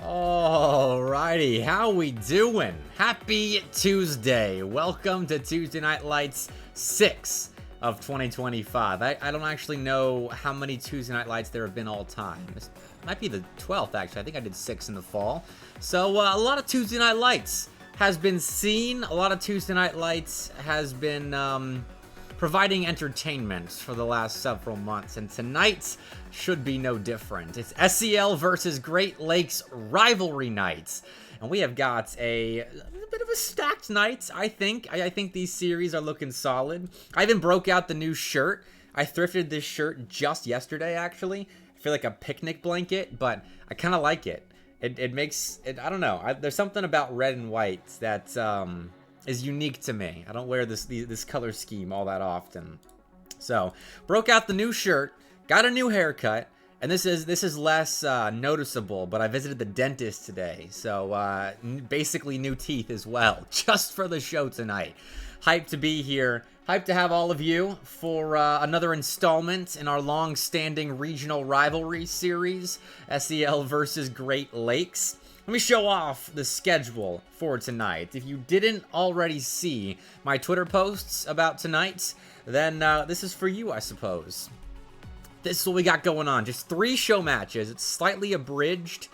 Alrighty, how we doing? Happy Tuesday. Welcome to Tuesday Night Lights 6 of 2025. I don't actually know how many Tuesday Night Lights there have been all time. This might be the 12th, actually. I think I did 6 in the fall. So a lot of Tuesday Night Lights has been seen. A lot of Tuesday Night Lights has been providing entertainment for the last several months, and tonight should be no different. It's SEL versus Great Lakes rivalry nights, and we have got a bit of a stacked night, I think. I think these series are looking solid. I even broke out the new shirt. I thrifted this shirt just yesterday, actually. I feel like a picnic blanket, but I kind of like it. It makes it, I don't know. There's something about red and white that is unique to me. I don't wear this color scheme all that often. So, broke out the new shirt, got a new haircut, and this is less noticeable, but I visited the dentist today. So, basically new teeth as well, just for the show tonight. Hyped to be here. Hyped to have all of you for another installment in our long-standing regional rivalry series, SEL versus Great Lakes. Let me show off the schedule for tonight. If you didn't already see my Twitter posts about tonight, then this is for you, I suppose. This is what we got going on. Just 3 show matches. It's slightly abridged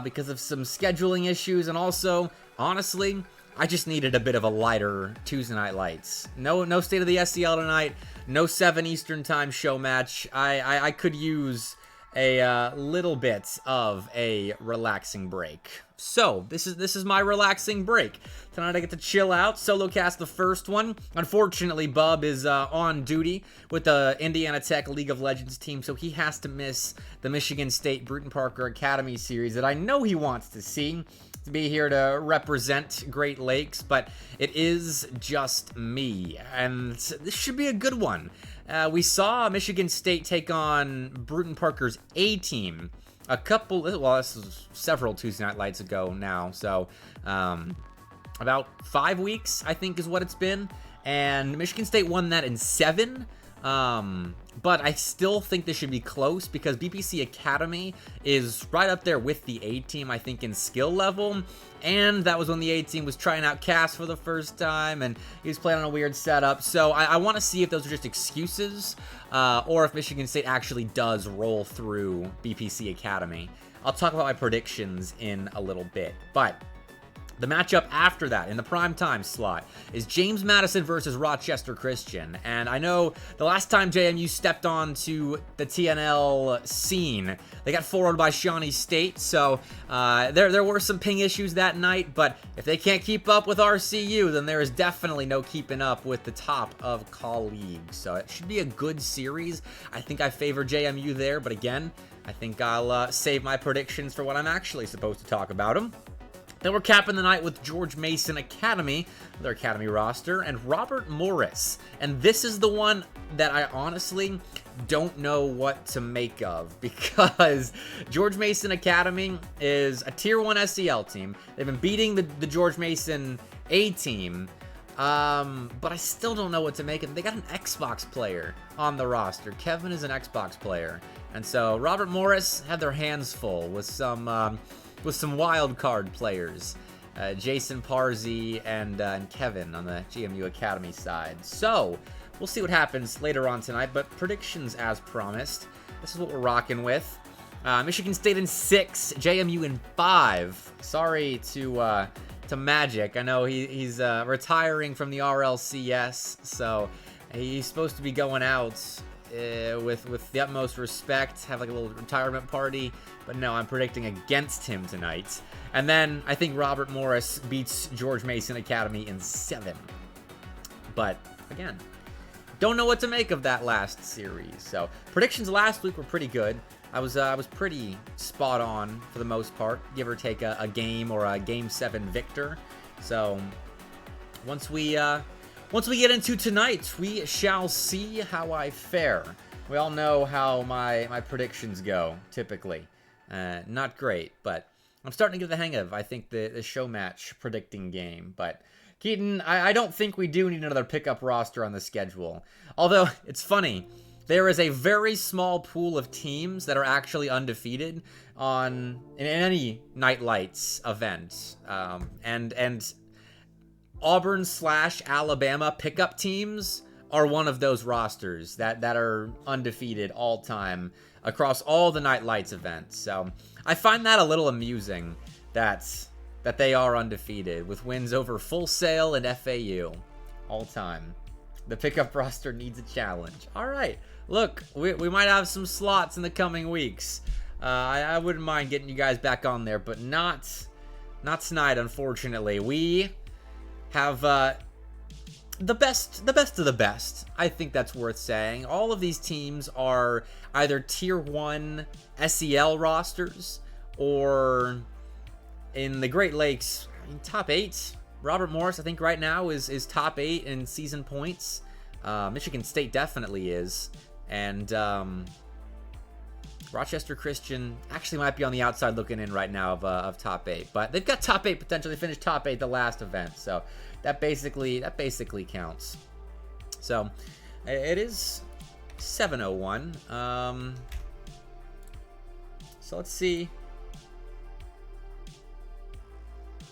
because of some scheduling issues, and also, honestly, I just needed a bit of a lighter Tuesday Night Lights. No State of the SEL tonight. No 7 Eastern Time show match. I could use a little bit of a relaxing break. So, this is my relaxing break. Tonight I get to chill out, solo cast the first one. Unfortunately, Bub is on duty with the Indiana Tech League of Legends team, so he has to miss the Michigan State Brewton-Parker Academy series that I know he wants to see. To be here to represent Great Lakes, but it is just me, and this should be a good one. We saw Michigan State take on Brewton-Parker's A-team this was several Tuesday Night Lights ago now, so about 5 weeks, I think, is what it's been, and Michigan State won that in 7. But I still think this should be close because BPC Academy is right up there with the A-team, I think, in skill level. And that was when the A-team was trying out Cass for the first time, and he was playing on a weird setup. So I want to see if those are just excuses, or if Michigan State actually does roll through BPC Academy. I'll talk about my predictions in a little bit, but the matchup after that, in the primetime slot, is James Madison versus Rochester Christian. And I know the last time JMU stepped onto the TNL scene, they got 4-0'd by Shawnee State. So there were some ping issues that night. But if they can't keep up with RCU, then there is definitely no keeping up with the top of Collegiate. So it should be a good series. I think I favor JMU there. But again, I think I'll save my predictions for when I'm actually supposed to talk about them. Then we're capping the night with George Mason Academy, their academy roster, and Robert Morris. And this is the one that I honestly don't know what to make of, because George Mason Academy is a Tier 1 SEL team. They've been beating the George Mason A-team, but I still don't know what to make of it. They got an Xbox player on the roster. Kevin is an Xbox player. And so Robert Morris had their hands full with some wild card players, Jason Parzi and Kevin on the GMU Academy side. So we'll see what happens later on tonight, but predictions as promised. This is what we're rocking with. Michigan State in 6, JMU in 5. Sorry to Magic. I know he's retiring from the RLCS, so he's supposed to be going out with the utmost respect, have like a little retirement party, but no, I'm predicting against him tonight. And then I think Robert Morris beats George Mason Academy in 7. But again, don't know what to make of that last series. So predictions last week were pretty good. I was pretty spot on for the most part, give or take a game or a Game 7 victor. So once we get into tonight, we shall see how I fare. We all know how my predictions go, typically. Not great, but I'm starting to get the hang of, I think, the show match predicting game. But Keaton, I don't think we do need another pickup roster on the schedule. Although, it's funny. there is a very small pool of teams that are actually undefeated in any Night Lights event. And Auburn/Alabama pickup teams are one of those rosters that are undefeated all time across all the Night Lights events. So I find that a little amusing that they are undefeated with wins over Full Sail and FAU all time. The pickup roster needs a challenge. All right, look, we might have some slots in the coming weeks. I wouldn't mind getting you guys back on there, but not tonight, unfortunately. We have the best of the best. I think that's worth saying. All of these teams are either Tier 1 SEL rosters or in the Great Lakes, top 8. Robert Morris, I think right now is top 8 in season points. Michigan State definitely is. And Rochester Christian actually might be on the outside looking in right now of top 8. But they've got top 8 potential. They finished top 8 the last event. So that basically counts. So it is 7:01. So let's see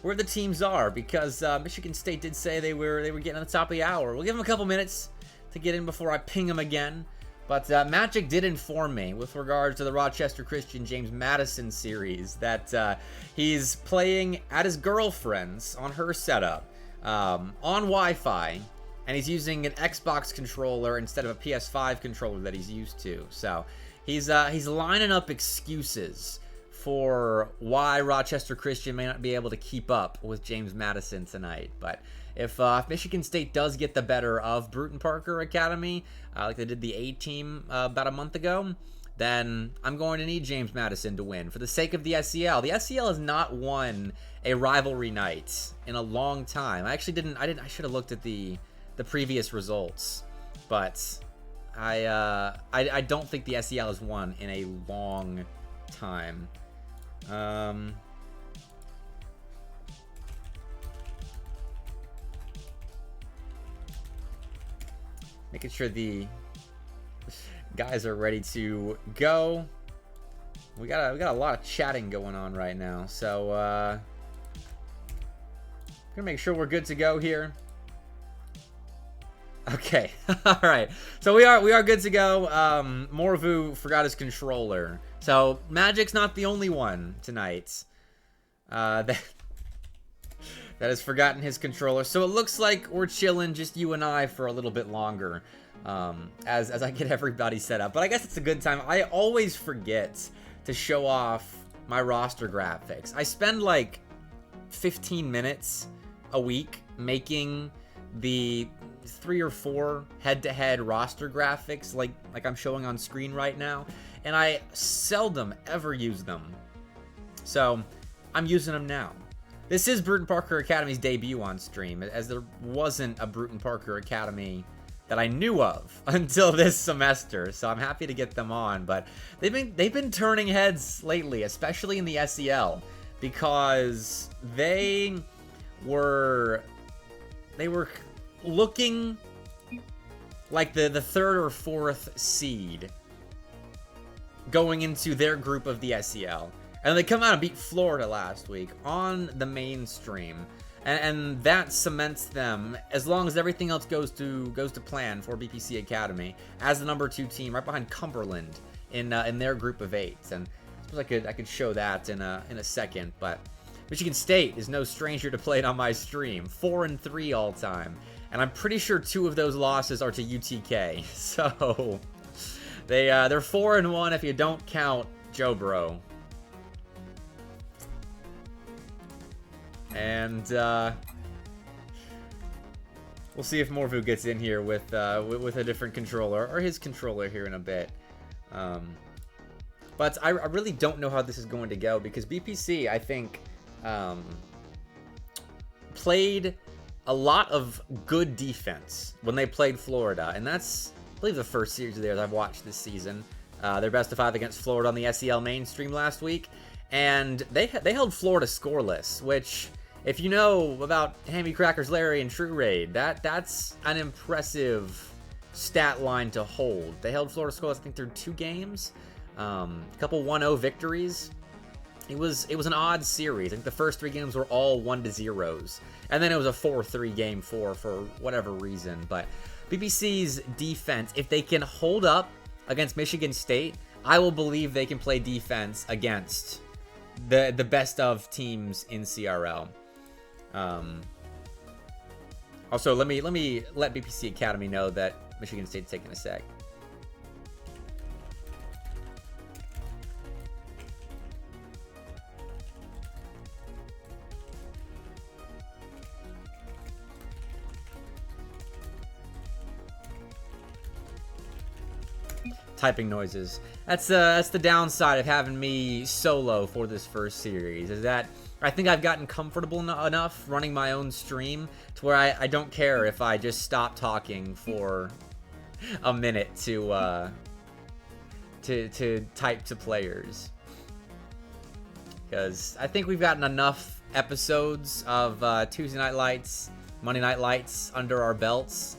where the teams are, because Michigan State did say they were getting on the top of the hour. We'll give them a couple minutes to get in before I ping them again. But Magic did inform me with regards to the Rochester Christian James Madison series that he's playing at his girlfriend's on her setup on Wi-Fi, and he's using an Xbox controller instead of a PS5 controller that he's used to. So he's lining up excuses for why Rochester Christian may not be able to keep up with James Madison tonight. But if Michigan State does get the better of Brewton-Parker Academy, like they did the A-team about a month ago, then I'm going to need James Madison to win for the sake of the SEL. The SEL has not won a rivalry night in a long time. I should have looked at the previous results, but I don't think the SEL has won in a long time. Making sure the guys are ready to go. We got a lot of chatting going on right now, so gonna make sure we're good to go here. Okay, all right. So we are good to go. Morvu forgot his controller, so Magic's not the only one tonight that has forgotten his controller. So it looks like we're chilling, just you and I, for a little bit longer, as I get everybody set up. But I guess it's a good time. I always forget to show off my roster graphics. I spend like 15 minutes a week making the 3 or 4 head-to-head roster graphics like I'm showing on screen right now, and I seldom ever use them. So I'm using them now. This is Brewton-Parker Academy's debut on stream, as there wasn't a Brewton-Parker Academy that I knew of until this semester, so I'm happy to get them on. But they've been turning heads lately, especially in the SEL, because they were looking like the 3rd or 4th seed going into their group of the SEL. And they come out and beat Florida last week on the mainstream. And that cements them, as long as everything else goes to plan for BPC Academy, as the number 2 team, right behind Cumberland in their group of 8. And I suppose I could show that in a second. But Michigan State is no stranger to playing on my stream. 4-3 all time, and I'm pretty sure 2 of those losses are to UTK. So they're 4-1 if you don't count Joe Bro. And we'll see if Morvu gets in here with a different controller, or his controller, here in a bit. But I really don't know how this is going to go, because BPC, I think, played a lot of good defense when they played Florida, and that's, I believe, the first series of theirs I've watched this season. Their best of 5 against Florida on the SEL mainstream last week, and they held Florida scoreless, which, if you know about Hammy Crackers Larry and True Raid, that's an impressive stat line to hold. They held Florida scoreless, I think, through 2 games. A couple 1-0 victories. It was an odd series. I think the first 3 games were all 1-0s. And then it was a 4-3 game 4 for whatever reason. But BPC's defense, if they can hold up against Michigan State, I will believe they can play defense against the best of teams in CRL. Also, let me let BPC Academy know that Michigan State's taking a sec. Typing noises. That's the downside of having me solo for this first series, is that I think I've gotten comfortable enough running my own stream to where I don't care if I just stop talking for a minute to type to players. Because I think we've gotten enough episodes of Tuesday Night Lights, Monday Night Lights under our belts,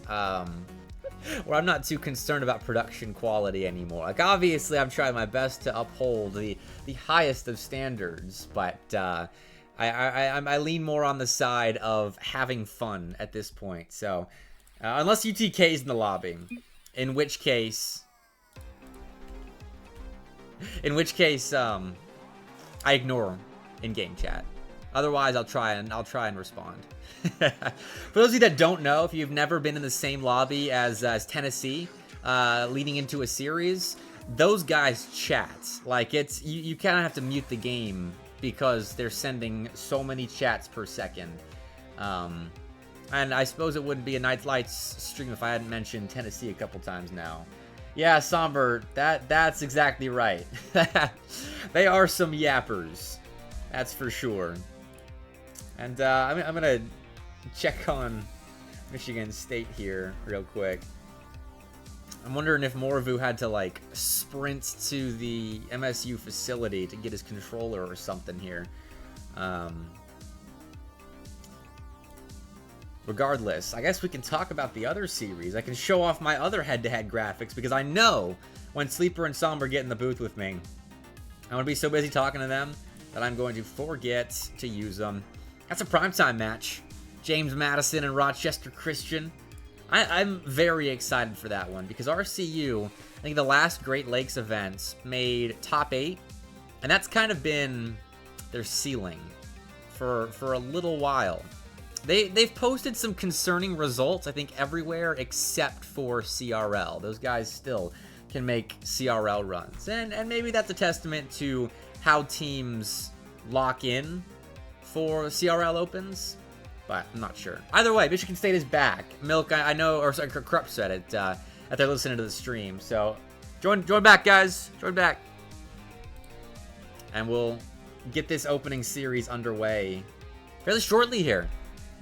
where I'm not too concerned about production quality anymore. Like, obviously, I'm trying my best to uphold the highest of standards, but I lean more on the side of having fun at this point. So, unless UTK's in the lobby, in which case, I ignore in-game chat. Otherwise, I'll try and respond. For those of you that don't know, if you've never been in the same lobby as Tennessee, leading into a series, those guys chat. Like, it's you kind of have to mute the game because they're sending so many chats per second. And I suppose it wouldn't be a Night Lights stream if I hadn't mentioned Tennessee a couple times now. Yeah, Somber, that's exactly right. They are some yappers, that's for sure. And I'm gonna check on Michigan State here real quick. I'm wondering if Morvu had to, like, sprint to the MSU facility to get his controller or something here. Regardless, I guess we can talk about the other series. I can show off my other head-to-head graphics, because I know when Sleeper and Somber get in the booth with me, I'm going to be so busy talking to them that I'm going to forget to use them. That's a primetime match. James Madison and Rochester Christian. I'm very excited for that one, because RCU, I think the last Great Lakes events, made top 8, and that's kind of been their ceiling for a little while. They've posted some concerning results, I think, everywhere except for CRL. Those guys still can make CRL runs, and maybe that's a testament to how teams lock in for CRL opens, but I'm not sure. Either way, Michigan State is back. Milk, I know, or sorry, Krupp said it, that they're listening to the stream. So, join back, guys. Join back. And we'll get this opening series underway fairly shortly here,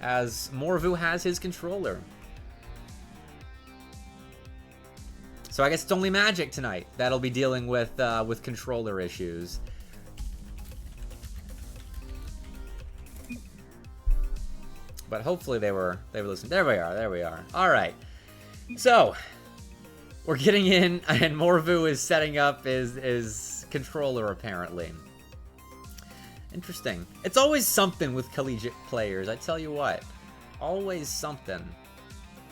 as Morvu has his controller. So I guess it's only Magic tonight that'll be dealing with controller issues. But hopefully they were listening. There we are. All right. So we're getting in, and Morvu is setting up his controller apparently. Interesting. It's always something with collegiate players, I tell you what. Always something.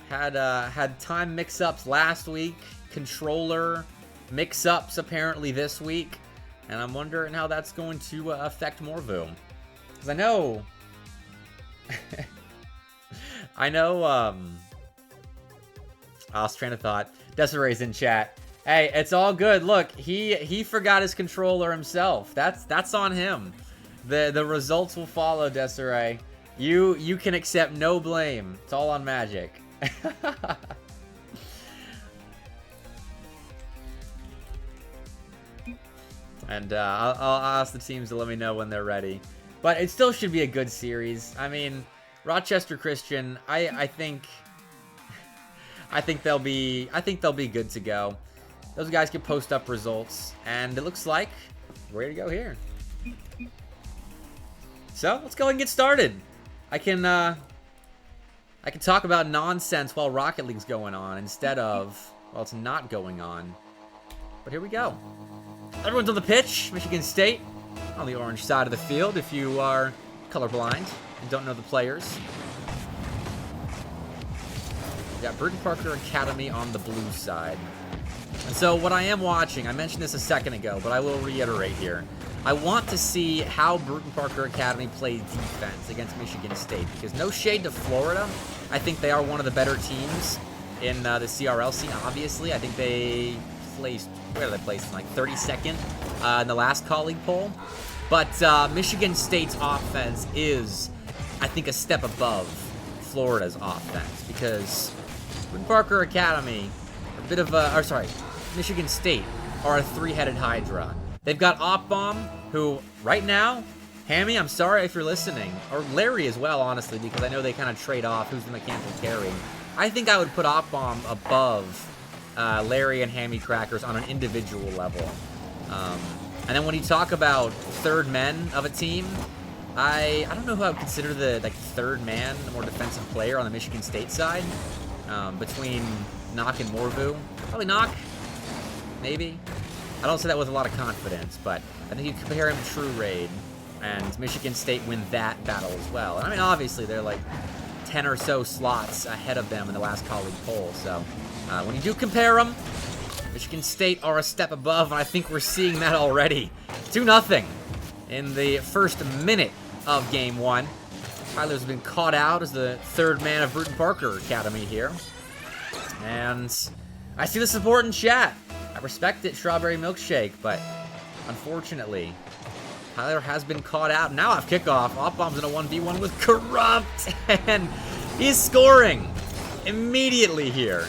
Had time mix-ups last week, controller mix-ups apparently this week, and I'm wondering how that's going to affect Morvu. Because I know... I lost train of thought. Desiree's in chat. Hey, it's all good. Look, he forgot his controller himself. That's on him. The results will follow, Desiree. You can accept no blame. It's all on Magic. And I'll ask the teams to let me know when they're ready. But it still should be a good series. I mean, Rochester Christian, I think they'll be good to go. Those guys can post up results, and it looks like we're ready to go here. So let's go ahead and get started. I can I can talk about nonsense while Rocket League's going on instead of, well, it's not going on. But here we go. Everyone's on the pitch. Michigan State on the orange side of the field if you are colorblind and don't know the players. We got Brewton-Parker Academy on the blue side. And so what I am watching, I mentioned this a second ago, but I will reiterate here. I want to see how Brewton-Parker Academy plays defense against Michigan State, because no shade to Florida. I think they are one of the better teams in the CRL scene, obviously. I think they placed, where did they place? Like 32nd in the last colleague poll. But Michigan State's offense is, I think, a step above Florida's offense, because Brewton-Parker Academy, a bit of a, or sorry, Michigan State are a three-headed hydra. They've got Opbomb, who right now, Hammy, I'm sorry if you're listening, or Larry as well, honestly, because I know they kind of trade off who's the mechanical carry. I think I would put Opbomb above Larry and Hammy Crackers on an individual level. And then when you talk about third men of a team, I don't know who I would consider the third man, the more defensive player on the Michigan State side. Between Knock and Morvu. Probably Knock. Maybe. I don't say that with a lot of confidence, but I think you compare him to True Raid, and Michigan State win that battle as well. And I mean, obviously, they're like 10 or so slots ahead of them in the last colleague poll, so when you do compare them, Michigan State are a step above, and I think we're seeing that already. 2-0 in the first minute of Game 1. Tyler's been caught out as the third man of Brewton-Parker Academy here. And I see the support in chat. I respect it, Strawberry Milkshake, but unfortunately, Tyler has been caught out. Now off kickoff, Opbomb's in a 1v1 with Corrupt, and he's scoring immediately here.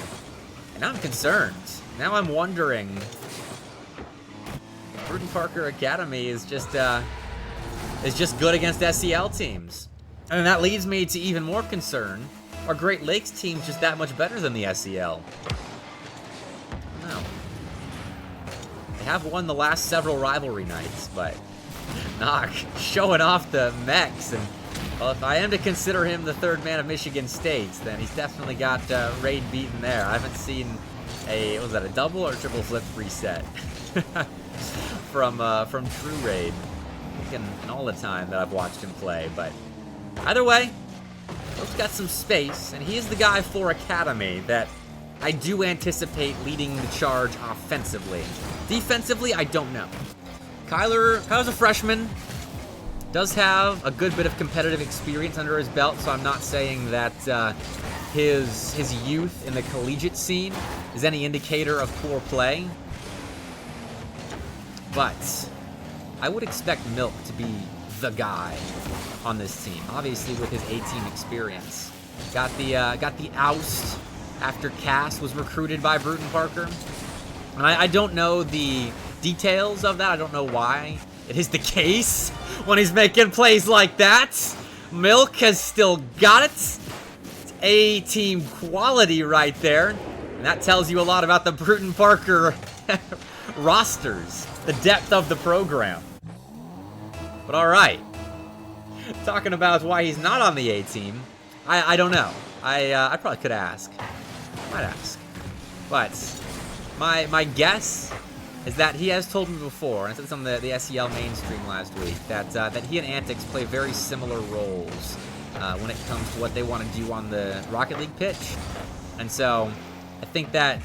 And I'm concerned. Now I'm wondering, Brewton-Parker Academy is just good against SEL teams. And that leads me to even more concern. Are Great Lakes teams just that much better than the SEL? No. They have won the last several rivalry nights, but Knock showing off the mechs. And, well, if I am to consider him the third man of Michigan State, then he's definitely got Raid beaten there. I haven't seen was that a double or triple flip reset from True Raid in all the time that I've watched him play, but either way, Luke's got some space, and he is the guy for Academy that I do anticipate leading the charge offensively. Defensively, I don't know. Kyler's a freshman, does have a good bit of competitive experience under his belt, so I'm not saying that his youth in the collegiate scene is any indicator of poor play. But I would expect Milk to be the guy on this team, obviously with his A-team experience. Got the oust after Cass was recruited by Brewton-Parker. And I don't know the details of that. I don't know why it is the case when he's making plays like that. Milk has still got it. It's A-team quality right there. And that tells you a lot about the Brewton-Parker rosters, the depth of the program. But all right. Talking about why he's not on the A-team, I don't know. I probably could ask. Might ask. But my guess is that he has told me before, and I said this on the SEL mainstream last week, that he and Antics play very similar roles when it comes to what they want to do on the Rocket League pitch. And so I think that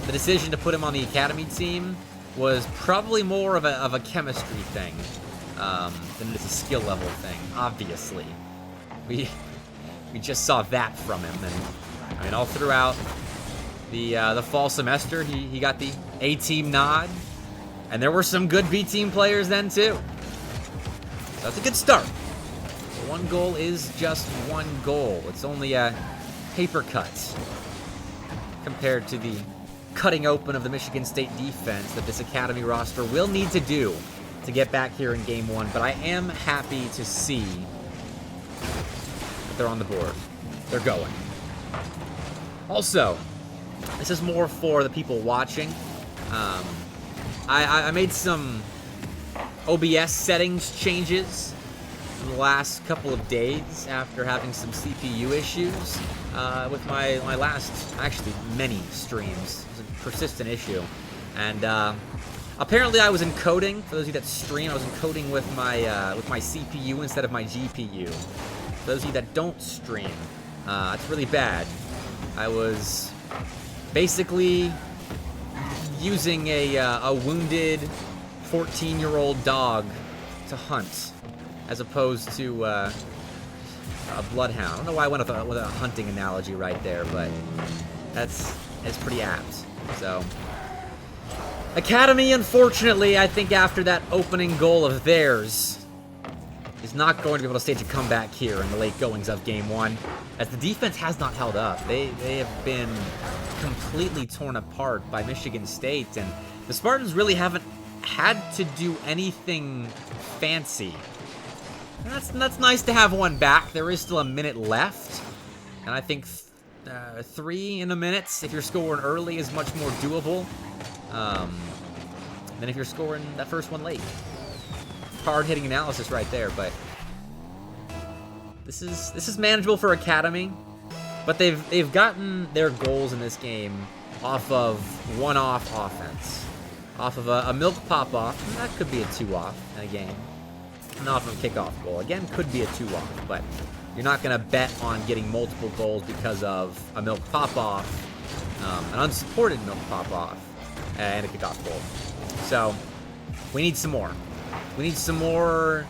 the decision to put him on the Academy team was probably more of a chemistry thing than it is a skill level thing, obviously. We just saw that from him, and I mean, all throughout the fall semester, he got the A-team nod, and there were some good B-team players then too. So that's a good start. But one goal is just one goal. It's only a paper cut compared to the cutting open of the Michigan State defense that this Academy roster will need to do to get back here in Game 1. But I am happy to see that they're on the board. They're going. Also, this is more for the people watching. I made some OBS settings changes the last couple of days after having some CPU issues with my last, actually many streams. It was a persistent issue. And apparently I was encoding, for those of you that stream, I was encoding with my CPU instead of my GPU. For those of you that don't stream, it's really bad. I was basically using a wounded 14-year-old dog to hunt, as opposed to a bloodhound. I don't know why I went with a hunting analogy right there, but it's pretty apt. So, Academy, unfortunately, I think after that opening goal of theirs, is not going to be able to stage a comeback here in the late goings of Game 1, as the defense has not held up. They have been completely torn apart by Michigan State, and the Spartans really haven't had to do anything fancy. That's nice to have one back. There is still a minute left, and I think 3 in a minute, if you're scoring early, is much more doable than if you're scoring that first one late. Hard-hitting analysis right there, but this is manageable for Academy. But they've gotten their goals in this game off of one-off offense, off of a milk pop-off. That could be a 2-off in a game, and off of a kickoff goal. Again, could be a 2-off, but you're not going to bet on getting multiple goals because of a milk pop-off, an unsupported milk pop-off, and a kickoff goal. So we need some more. We need some more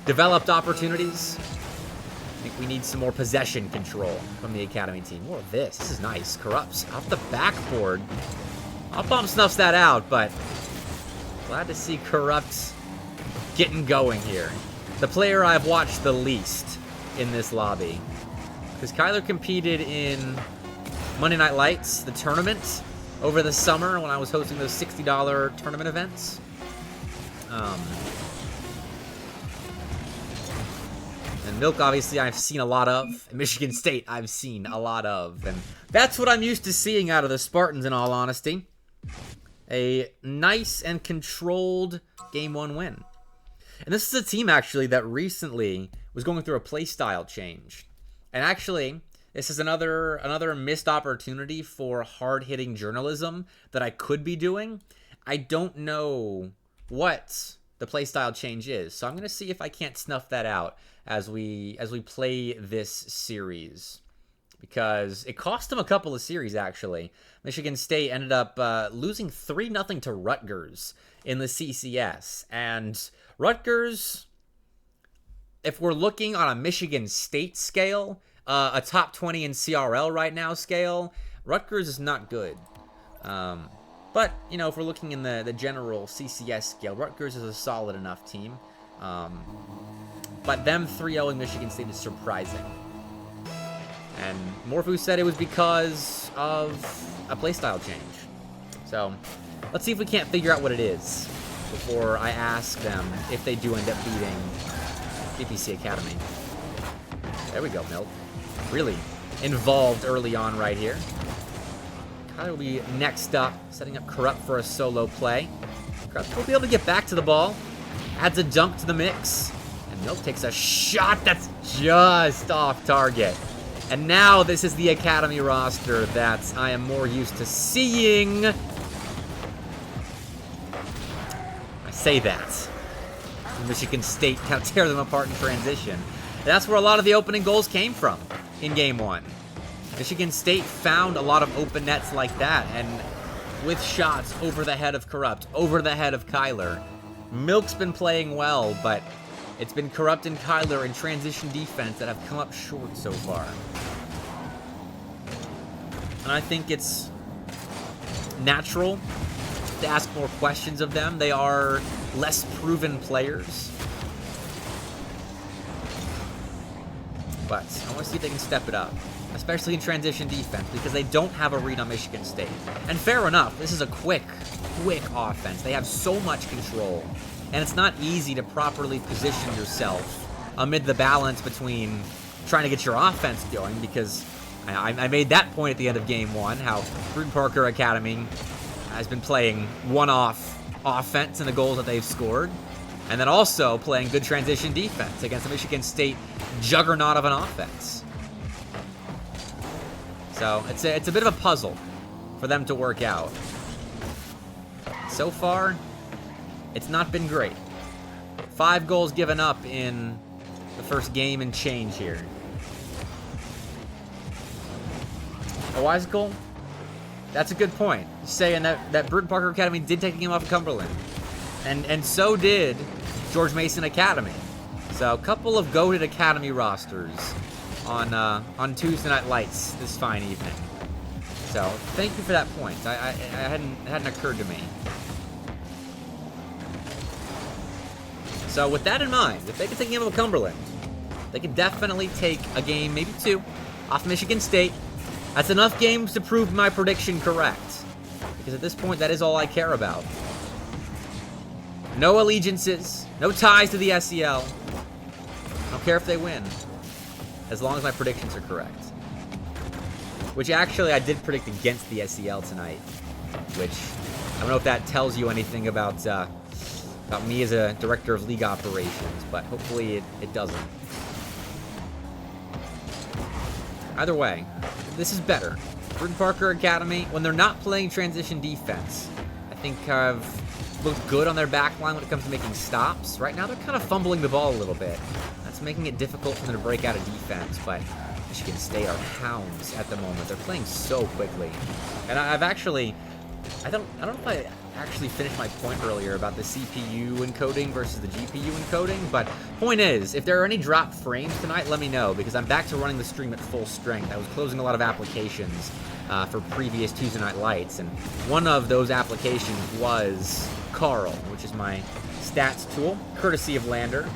developed opportunities. I think we need some more possession control from the Academy team. More of this. This is nice. Corrupts off the backboard. Bump snuffs that out, but glad to see Corrupt getting going here. The player I've watched the least in this lobby. Because Kyler competed in Monday Night Lights, the tournament, over the summer when I was hosting those $60 tournament events. And Milk, obviously, I've seen a lot of. Michigan State, I've seen a lot of. And that's what I'm used to seeing out of the Spartans, in all honesty. A nice and controlled Game 1 win. And this is a team, actually, that recently was going through a playstyle change. And actually, this is another missed opportunity for hard-hitting journalism that I could be doing. I don't know what the playstyle change is, so I'm going to see if I can't snuff that out as we play this series, because it cost them a couple of series, actually. Michigan State ended up losing 3-0 to Rutgers in the CCS, and Rutgers, if we're looking on a Michigan State scale, a top 20 in CRL right now scale, Rutgers is not good. But, you know, if we're looking in the general CCS scale, Rutgers is a solid enough team. But them 3-0 in Michigan State is surprising. And Morphu said it was because of a playstyle change. So, let's see if we can't figure out what it is before I ask them if they do end up beating BPC Academy. There we go, Milk. Really involved early on right here. Kyler will be next up, setting up Corrupt for a solo play. Corrupt will be able to get back to the ball. Adds a dunk to the mix. And Milk takes a shot that's just off target. And now this is the Academy roster that I am more used to seeing. I say that. Michigan State kind of tear them apart in transition. And that's where a lot of the opening goals came from in Game 1. Michigan State found a lot of open nets like that, and with shots over the head of Corrupt, over the head of Kyler. Milk's been playing well, but it's been Corrupt and Kyler in transition defense that have come up short so far. And I think it's natural to ask more questions of them. They are less proven players. But I want to see if they can step it up, especially in transition defense, because they don't have a read on Michigan State. And fair enough, this is a quick offense. They have so much control, and it's not easy to properly position yourself amid the balance between trying to get your offense going, because I made that point at the end of Game 1, how Brewton-Parker Academy has been playing one-off offense in the goals that they've scored. And then also playing good transition defense against the Michigan State juggernaut of an offense. So it's a bit of a puzzle for them to work out. So far, it's not been great. 5 goals given up in the first game and change here. A wise goal? That's a good point. Saying that Brewton-Parker Academy did take a game off of Cumberland. And so did George Mason Academy. So a couple of goated Academy rosters on Tuesday Night Lights this fine evening. So thank you for that point. It hadn't occurred to me. So with that in mind, if they can take a game of Cumberland, they can definitely take a game, maybe 2, off Michigan State. That's enough games to prove my prediction correct. Because at this point, that is all I care about. No allegiances, no ties to the SEL. I don't care if they win, as long as my predictions are correct. Which actually, I did predict against the SEL tonight. Which, I don't know if that tells you anything about me as a director of league operations, but hopefully it doesn't. Either way, this is better. Brewton-Parker Academy, when they're not playing transition defense, I think have looked good on their back line when it comes to making stops. Right now, they're kind of fumbling the ball a little bit. That's making it difficult for them to break out of defense, but Michigan State are hounds at the moment. They're playing so quickly. And I've actually, I don't know if I actually finished my point earlier about the CPU encoding versus the GPU encoding, but point is, if there are any drop frames tonight, let me know, because I'm back to running the stream at full strength. I was closing a lot of applications for previous Tuesday Night Lights, and one of those applications was Carl, which is my stats tool, courtesy of Lander.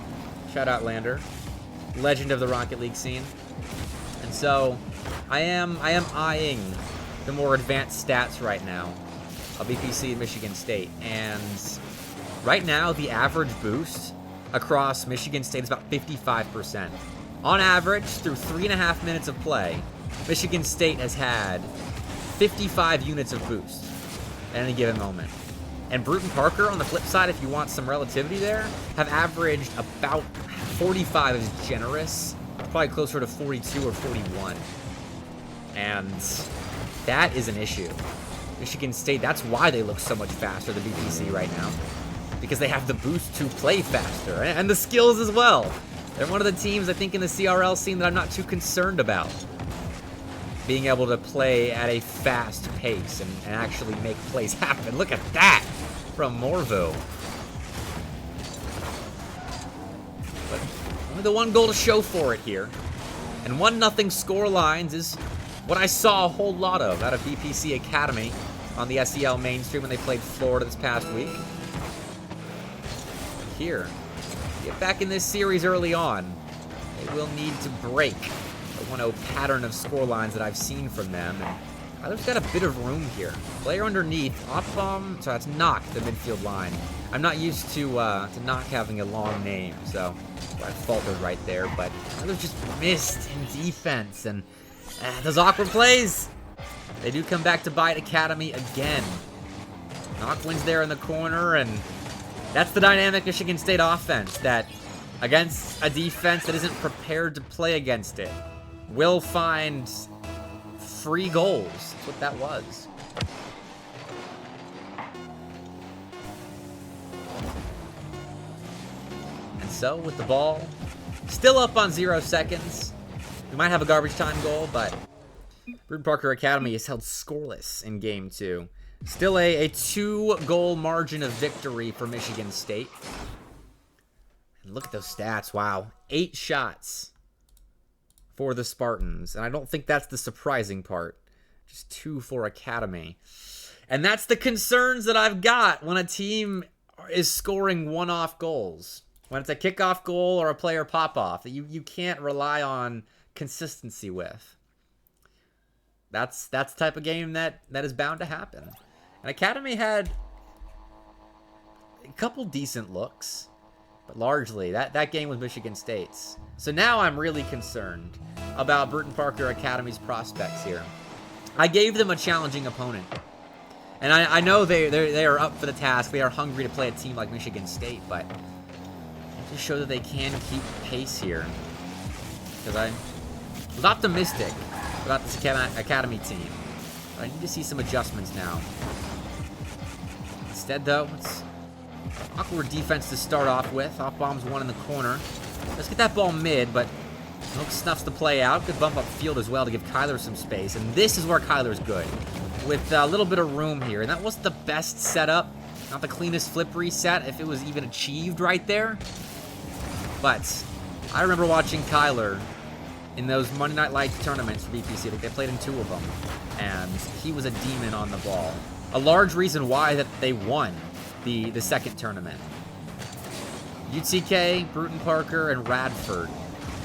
Shout out Lander, legend of the Rocket League scene. And so I am eyeing the more advanced stats right now. BPC and Michigan State, and right now the average boost across Michigan State is about 55%. On average, through 3.5 minutes of play, Michigan State has had 55 units of boost at any given moment. And Brewton-Parker, on the flip side, if you want some relativity there, have averaged about 45 is generous, probably closer to 42 or 41. And that is an issue. Michigan State, that's why they look so much faster than BPC right now. Because they have the boost to play faster, and the skills as well. They're one of the teams, I think, in the CRL scene that I'm not too concerned about. Being able to play at a fast pace and actually make plays happen. Look at that from Morvo. But only the 1 goal to show for it here. And 1-0 score lines is what I saw a whole lot of out of BPC Academy on the SEL mainstream when they played Florida this past week. Here, get back in this series early on. They will need to break the 1-0 pattern of score lines that I've seen from them. And Tyler's got a bit of room here. Player underneath, so that's Knock, the midfield line. I'm not used to Knock having a long name, so I faltered right there. But Tyler's just missed in defense, and those awkward plays, they do come back to bite Academy again. Knock wins there in the corner, and that's the dynamic Michigan State offense that, against a defense that isn't prepared to play against it, will find free goals. That's what that was. And so, with the ball still up on 0 seconds, we might have a garbage time goal, but Brewton-Parker Academy is held scoreless in Game 2. Still a 2-goal margin of victory for Michigan State. And look at those stats. Wow. 8 shots for the Spartans. And I don't think that's the surprising part. Just 2 for Academy. And that's the concerns that I've got when a team is scoring one-off goals. When it's a kickoff goal or a player pop-off that you can't rely on consistency with. That's the type of game that is bound to happen. And Academy had a couple decent looks, but largely that game was Michigan State's. So now I'm really concerned about Brewton-Parker Academy's prospects here. I gave them a challenging opponent, and I know they are up for the task. They are hungry to play a team like Michigan State, but just show that they can keep pace here. Because I was optimistic about this Academy team. But I need to see some adjustments now. Instead, though, it's awkward defense to start off with. Off bombs one in the corner. Let's get that ball mid, but Milk snuffs the play out. Good bump up field as well to give Kyler some space. And this is where Kyler's good. With a little bit of room here. And that wasn't the best setup. Not the cleanest flip reset, if it was even achieved right there. But I remember watching Kyler in those Monday Night Lights tournaments for BPC. I think they played in 2 of them. And he was a demon on the ball. A large reason why that they won the second tournament. UTK, Brewton-Parker, and Radford,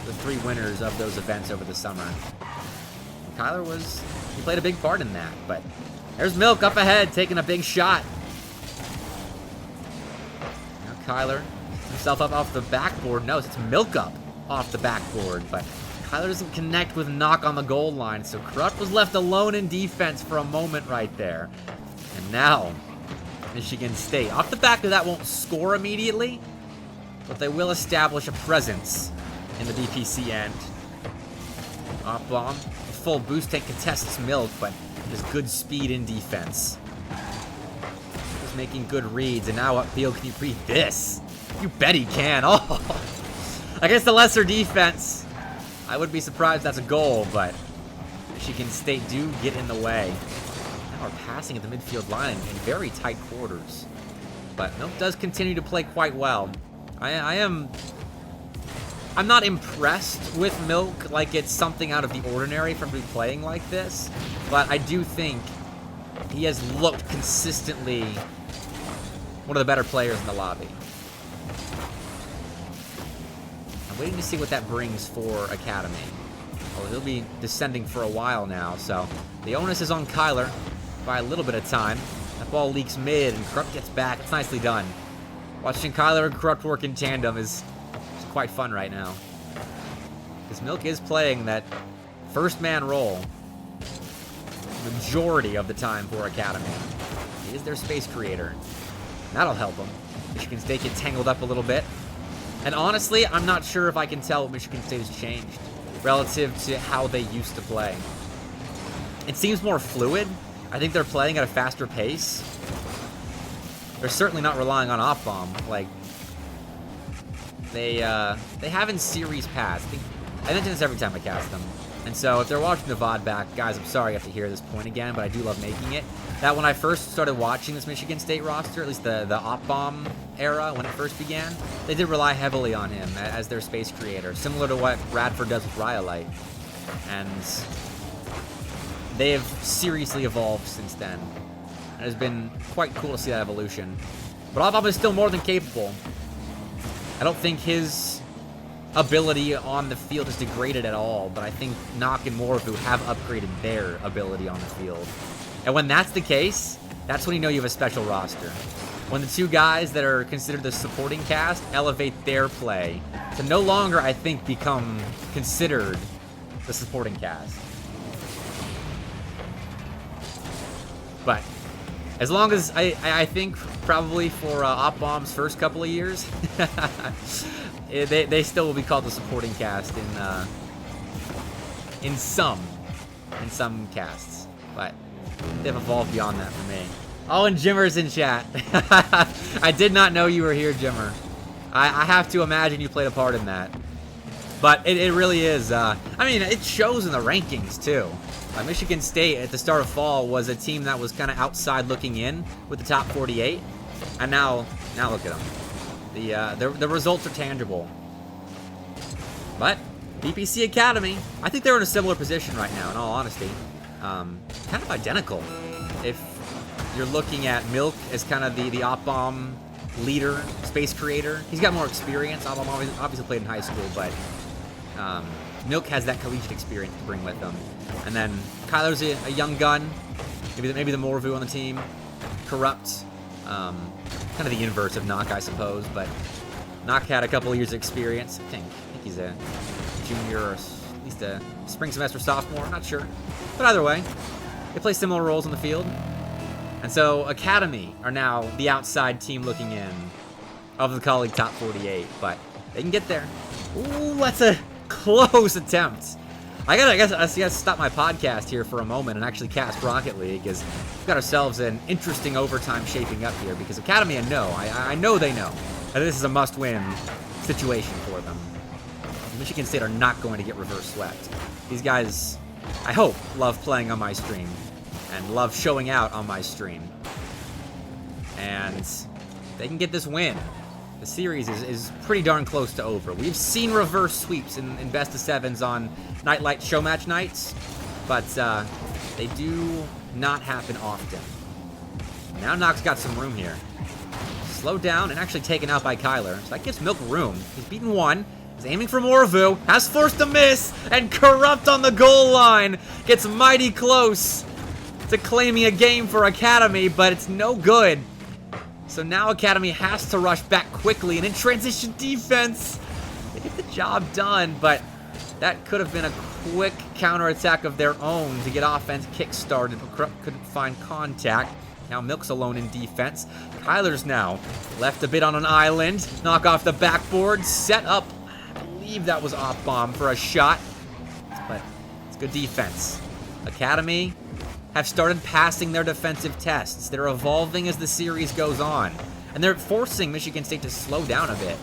the 3 winners of those events over the summer. And Kyler he played a big part in that, but there's Milk up ahead, taking a big shot. Now Kyler himself up off the backboard. No, it's Milk up off the backboard, but Kyler doesn't connect with Knock on the goal line, so Corrupt was left alone in defense for a moment right there. And now, Michigan State, off the back of that, won't score immediately, but they will establish a presence in the BPC end. Off bomb, full boost tank contests Milk, but has good speed in defense. Just making good reads, and now upfield, can you read this? You bet he can. Oh, against the lesser defense, I would be surprised that's a goal, but Michigan State do get in the way. Now we're passing at the midfield line in very tight quarters. But Milk does continue to play quite well. I'm not impressed with Milk like it's something out of the ordinary from me playing like this, but I do think he has looked consistently one of the better players in the lobby. I'm waiting to see what that brings for Academy. Oh, he'll be descending for a while now, so the onus is on Kyler by a little bit of time. That ball leaks mid, and Corrupt gets back. It's nicely done. Watching Kyler and Corrupt work in tandem is quite fun right now. Because Milk is playing that first man role majority of the time for Academy. He is their space creator. That'll help him. Michigan State get tangled up a little bit. And honestly, I'm not sure if I can tell what Michigan State has changed relative to how they used to play. It seems more fluid. I think they're playing at a faster pace. They're certainly not relying on off-bomb. Like, they have in series past. I mention this every time I cast them. And so if they're watching the VOD back, guys, I'm sorry you have to hear this point again, but I do love making it. That when I first started watching this Michigan State roster, at least the op-bomb era when it first began, they did rely heavily on him as their space creator, similar to what Radford does with Rhyolite. And they have seriously evolved since then. It has been quite cool to see that evolution. But off-bomb is still more than capable. I don't think his ability on the field is degraded at all, but I think Knock and Morvu have upgraded their ability on the field. And when that's the case, that's when you know you have a special roster. When the 2 guys that are considered the supporting cast elevate their play to no longer, I think, become considered the supporting cast. But as long as, I think probably for Op-Bomb's first couple of years, they still will be called the supporting cast in some casts. But they've evolved beyond that for me. Oh, and Jimmer's in chat. I did not know you were here, Jimmer. I have to imagine you played a part in that. But it really is. I mean, it shows in the rankings, too. Michigan State, at the start of fall, was a team that was kind of outside looking in with the top 48. And now look at them. The results are tangible. But BPC Academy, I think they're in a similar position right now, in all honesty. Kind of identical. If you're looking at Milk as kind of the op-bomb leader, space creator. He's got more experience. Op-bomb obviously played in high school, but Milk has that collegiate experience to bring with him. And then Kyler's a young gun. Maybe the Morvu on the team. Corrupt. Kind of the inverse of Knock, I suppose. But Knock had a couple of years of experience. I think he's a junior or at least a spring semester sophomore. I'm not sure. But either way, they play similar roles on the field. And so Academy are now the outside team looking in of the colleague top 48. But They can get there. Ooh, that's a close attempt. I gotta stop my podcast here for a moment and actually cast Rocket League, because we've got ourselves an interesting overtime shaping up here, because Academy I know they know that this is a must-win situation for them. Michigan State are not going to get reverse swept. These guys, I hope, love playing on my stream and love showing out on my stream. And they can get this win. The series is pretty darn close to over. We've seen reverse sweeps in best of sevens on Nightlight Showmatch nights, but they do not happen often. Now Nock's got some room here. Slowed down and actually taken out by Kyler, so that gives Milk room. He's beaten one. He's aiming for Morvu, has forced a miss, and Corrupt on the goal line gets mighty close to claiming a game for Academy, but it's no good. So now Academy has to rush back quickly, and in transition defense, they get the job done, but that could have been a quick counterattack of their own to get offense kick-started, but Corrupt couldn't find contact. Now Milk's alone in defense. Kyler's now left a bit on an island, knock off the backboard, set up. I believe that was off bomb for a shot, but it's good defense. Academy have started passing their defensive tests. They're evolving as the series goes on, and they're forcing Michigan State to slow down a bit.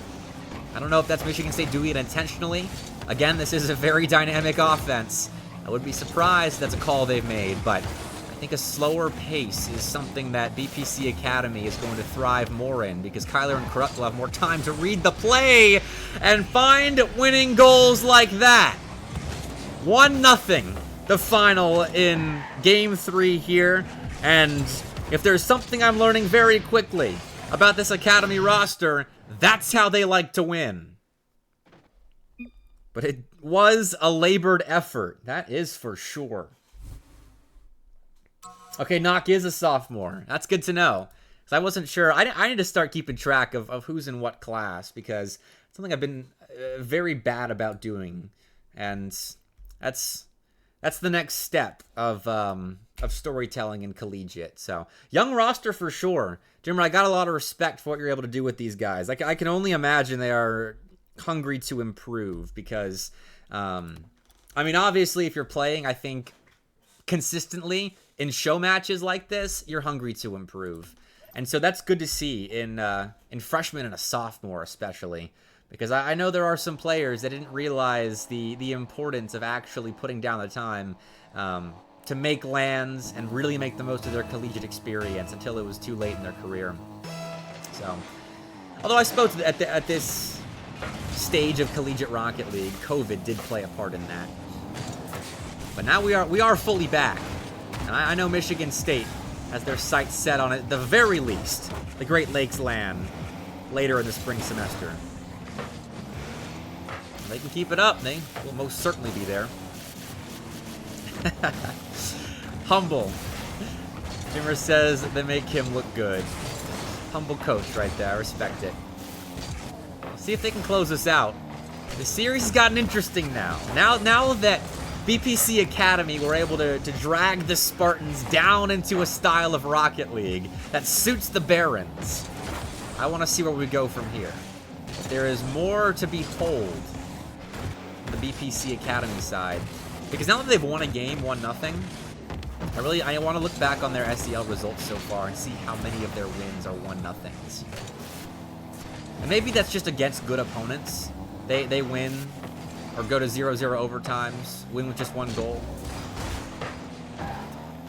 I don't know if that's Michigan State doing it intentionally. Again, this is a very dynamic offense. I would be surprised if that's a call they've made, but I think a slower pace is something that BPC Academy is going to thrive more in, because Kyler and Corrupt will have more time to read the play and find winning goals like that. 1-0. The final in Game 3 here, and if there's something I'm learning very quickly about this Academy roster, that's how they like to win. But it was a labored effort, that is for sure. Okay, Nock is a sophomore. That's good to know, because I wasn't sure. I need to start keeping track of who's in what class, because it's something I've been very bad about doing, and that's the next step of storytelling in collegiate. So, young roster for sure. Jimmer, I got a lot of respect for what you're able to do with these guys. I can only imagine they are hungry to improve, because, I mean, obviously, if you're playing, I think, consistently in show matches like this, you're hungry to improve. And so that's good to see in freshmen and a sophomore especially. Because I know there are some players that didn't realize the importance of actually putting down the time to make lands and really make the most of their collegiate experience until it was too late in their career. So, although I suppose at this stage of Collegiate Rocket League, COVID did play a part in that. But now we are fully back. And I know Michigan State has their sights set on, at the very least, the Great Lakes LAN later in the spring semester. They can keep it up. They will most certainly be there. Humble. Jimmer says they make him look good. Humble coach right there. I respect it. We'll see if they can close this out. The series has gotten interesting now. Now that BPC Academy were able to drag the Spartans down into a style of Rocket League that suits the Barons, I want to see where we go from here. There is more to behold the BPC Academy side, because now that they've won a game 1-0, I want to look back on their SEL results so far and see how many of their wins are 1-0s. And maybe that's just against good opponents. They win or go to 0-0 overtimes, win with just one goal.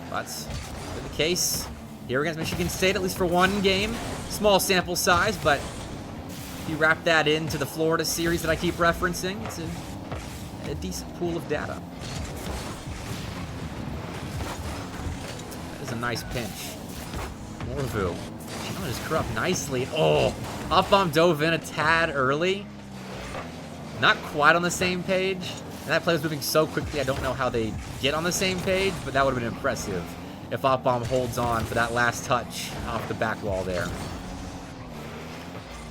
But for the case here against Michigan State, at least for one game, small sample size, but if you wrap that into the Florida series that I keep referencing, it's a decent pool of data. That is a nice pinch. Morvu challenges Corrupt nicely. Oh, off bomb dove in a tad early. Not quite on the same page. And that play was moving so quickly, I don't know how they get on the same page, but that would have been impressive if off bomb holds on for that last touch off the back wall there.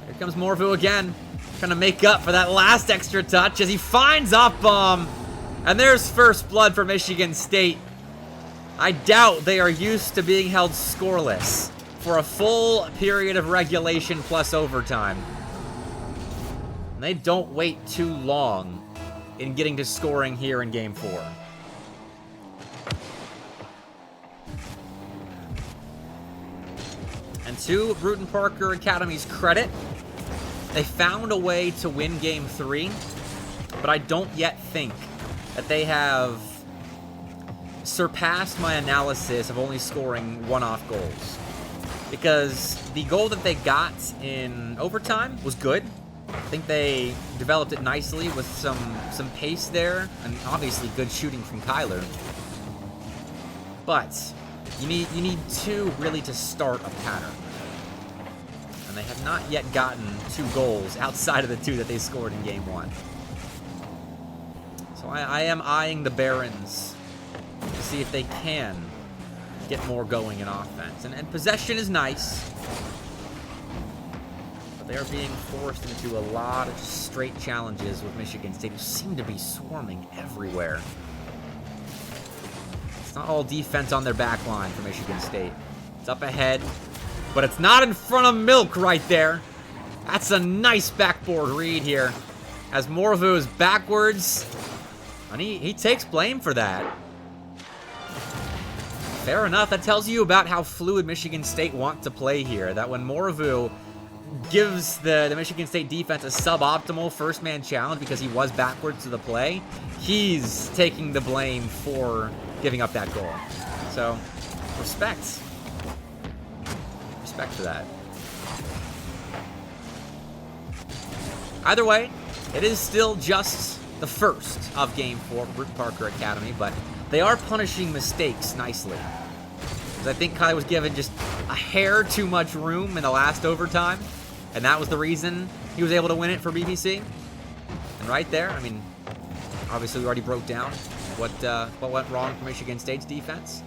Here comes Morvu again, trying to make up for that last extra touch as he finds off bomb. And there's first blood for Michigan State. I doubt they are used to being held scoreless for a full period of regulation plus overtime. And they don't wait too long in getting to scoring here in Game 4. And to Brewton-Parker Academy's credit, they found a way to win Game 3, but I don't yet think that they have surpassed my analysis of only scoring one-off goals. Because the goal that they got in overtime was good. I think they developed it nicely with some pace there, and obviously good shooting from Kyler. But you need two really to start a pattern. And they have not yet gotten 2 goals outside of the 2 that they scored in Game 1. So I am eyeing the Barons to see if they can get more going in offense. And possession is nice, but they are being forced into a lot of just straight challenges with Michigan State, who seem to be swarming everywhere. It's not all defense on their back line for Michigan State. It's up ahead, but it's not in front of Milk right there. That's a nice backboard read here, as Morvu is backwards, and he takes blame for that. Fair enough. That tells you about how fluid Michigan State want to play here. That when Morvu gives the Michigan State defense a suboptimal first-man challenge because he was backwards to the play, he's taking the blame for giving up that goal. So, respect. Respect for that. Either way, it is still just the first of Game 4 for Brewton-Parker Academy, but they are punishing mistakes nicely. Because I think Kyler was given just a hair too much room in the last overtime, and that was the reason he was able to win it for BPC. And right there, I mean, obviously we already broke down what went wrong for Michigan State's defense.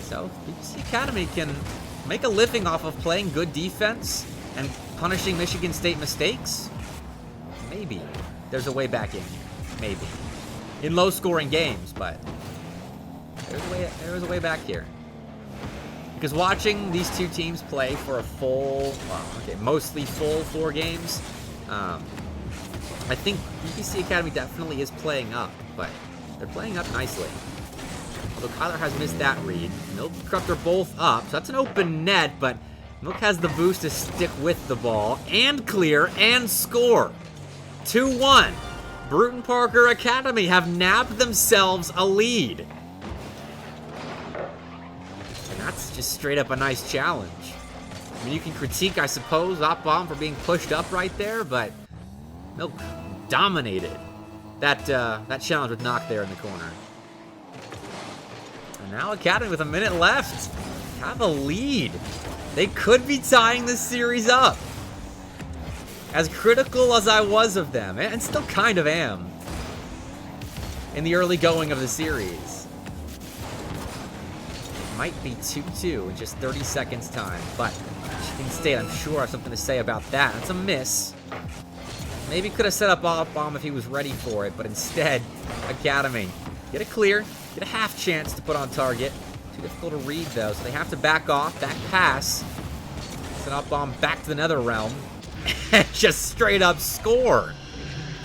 So BPC Academy can make a living off of playing good defense and punishing Michigan State mistakes. Maybe there's a way back in. Maybe. In low-scoring games, but there's a way back here. Because watching these two teams play for a full, well, okay, mostly full 4 games, I think BPC Academy definitely is playing up, but they're playing up nicely. Although Kyler has missed that read. Milk and Krupp are both up, so that's an open net, but Milk has the boost to stick with the ball and clear and score. 2-1. Brewton-Parker Academy have nabbed themselves a lead. And that's just straight up a nice challenge. I mean, you can critique, I suppose, Opbomb for being pushed up right there, but Milk dominated that challenge with Knock there in the corner. And now Academy, with a minute left, have a lead. They could be tying this series up. As critical as I was of them, and still kind of am, in the early going of the series. It might be 2-2 in just 30 seconds time, but Michigan State, I'm sure, has something to say about that. That's a miss. Maybe could have set up Opbomb if he was ready for it, but instead, Academy get a clear, get a half chance to put on target. Too difficult to read, though, so they have to back off, back pass. Send Opbomb back to the nether realm. And just straight up score.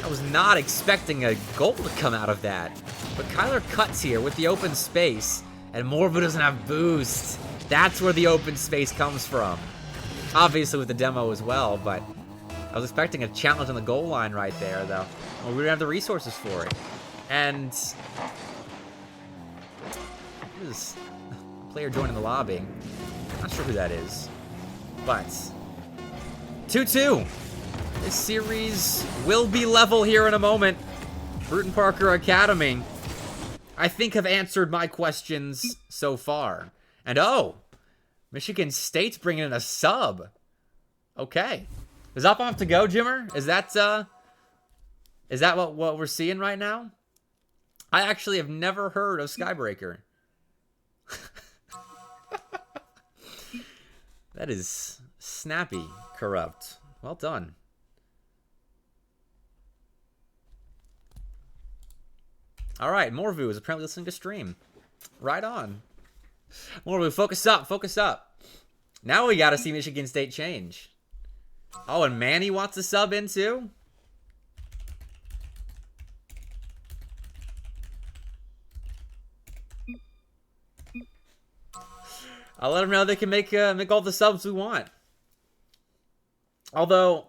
I was not expecting a goal to come out of that. But Kyler cuts here with the open space, and Morvu doesn't have boost. That's where the open space comes from. Obviously with the demo as well, but I was expecting a challenge on the goal line right there, though. Well, we didn't have the resources for it. And there's a player joining the lobby. Not sure who that is, but 2-2. This series will be level here in a moment. Brewton-Parker Academy, I think, have answered my questions so far. And oh, Michigan State's bringing in a sub. Okay. Does Opbomb have to go, Jimmer? Is that what we're seeing right now? I actually have never heard of Skybreaker. That is snappy. Corrupt. Well done. All right, Morvu is apparently listening to stream. Right on. Morvu, focus up, focus up. Now we got to see Michigan State change. Oh, and Manny wants to sub in too? I'll let them know they can make all the subs we want. Although,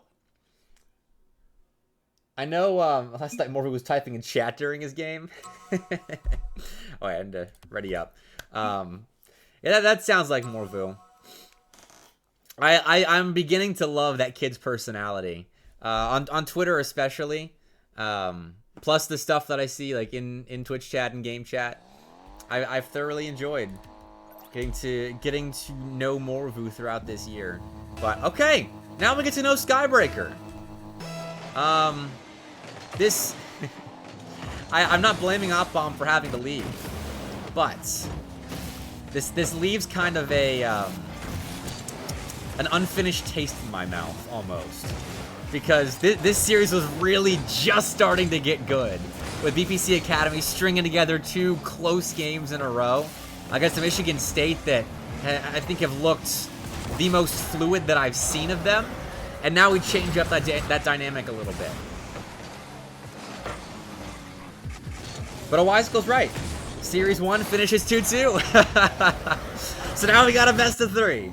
I know last night Morphe was typing in chat during his game. Oh, I had to ready up. Yeah, that sounds like Morvu. I'm beginning to love that kid's personality. On Twitter especially. Plus the stuff that I see like in Twitch chat and game chat. I've thoroughly enjoyed getting to know Morvu throughout this year. But okay, now we get to know Skybreaker. This I'm not blaming Opbomb for having to leave, but this leaves kind of a an unfinished taste in my mouth almost, because this series was really just starting to get good with BPC Academy stringing together 2 close games in a row against the Michigan State that I think have looked the most fluid that I've seen of them, and now we change up that dynamic a little bit. But Awiseco's right. Series 1 finishes 2-2. So now we got a best of 3.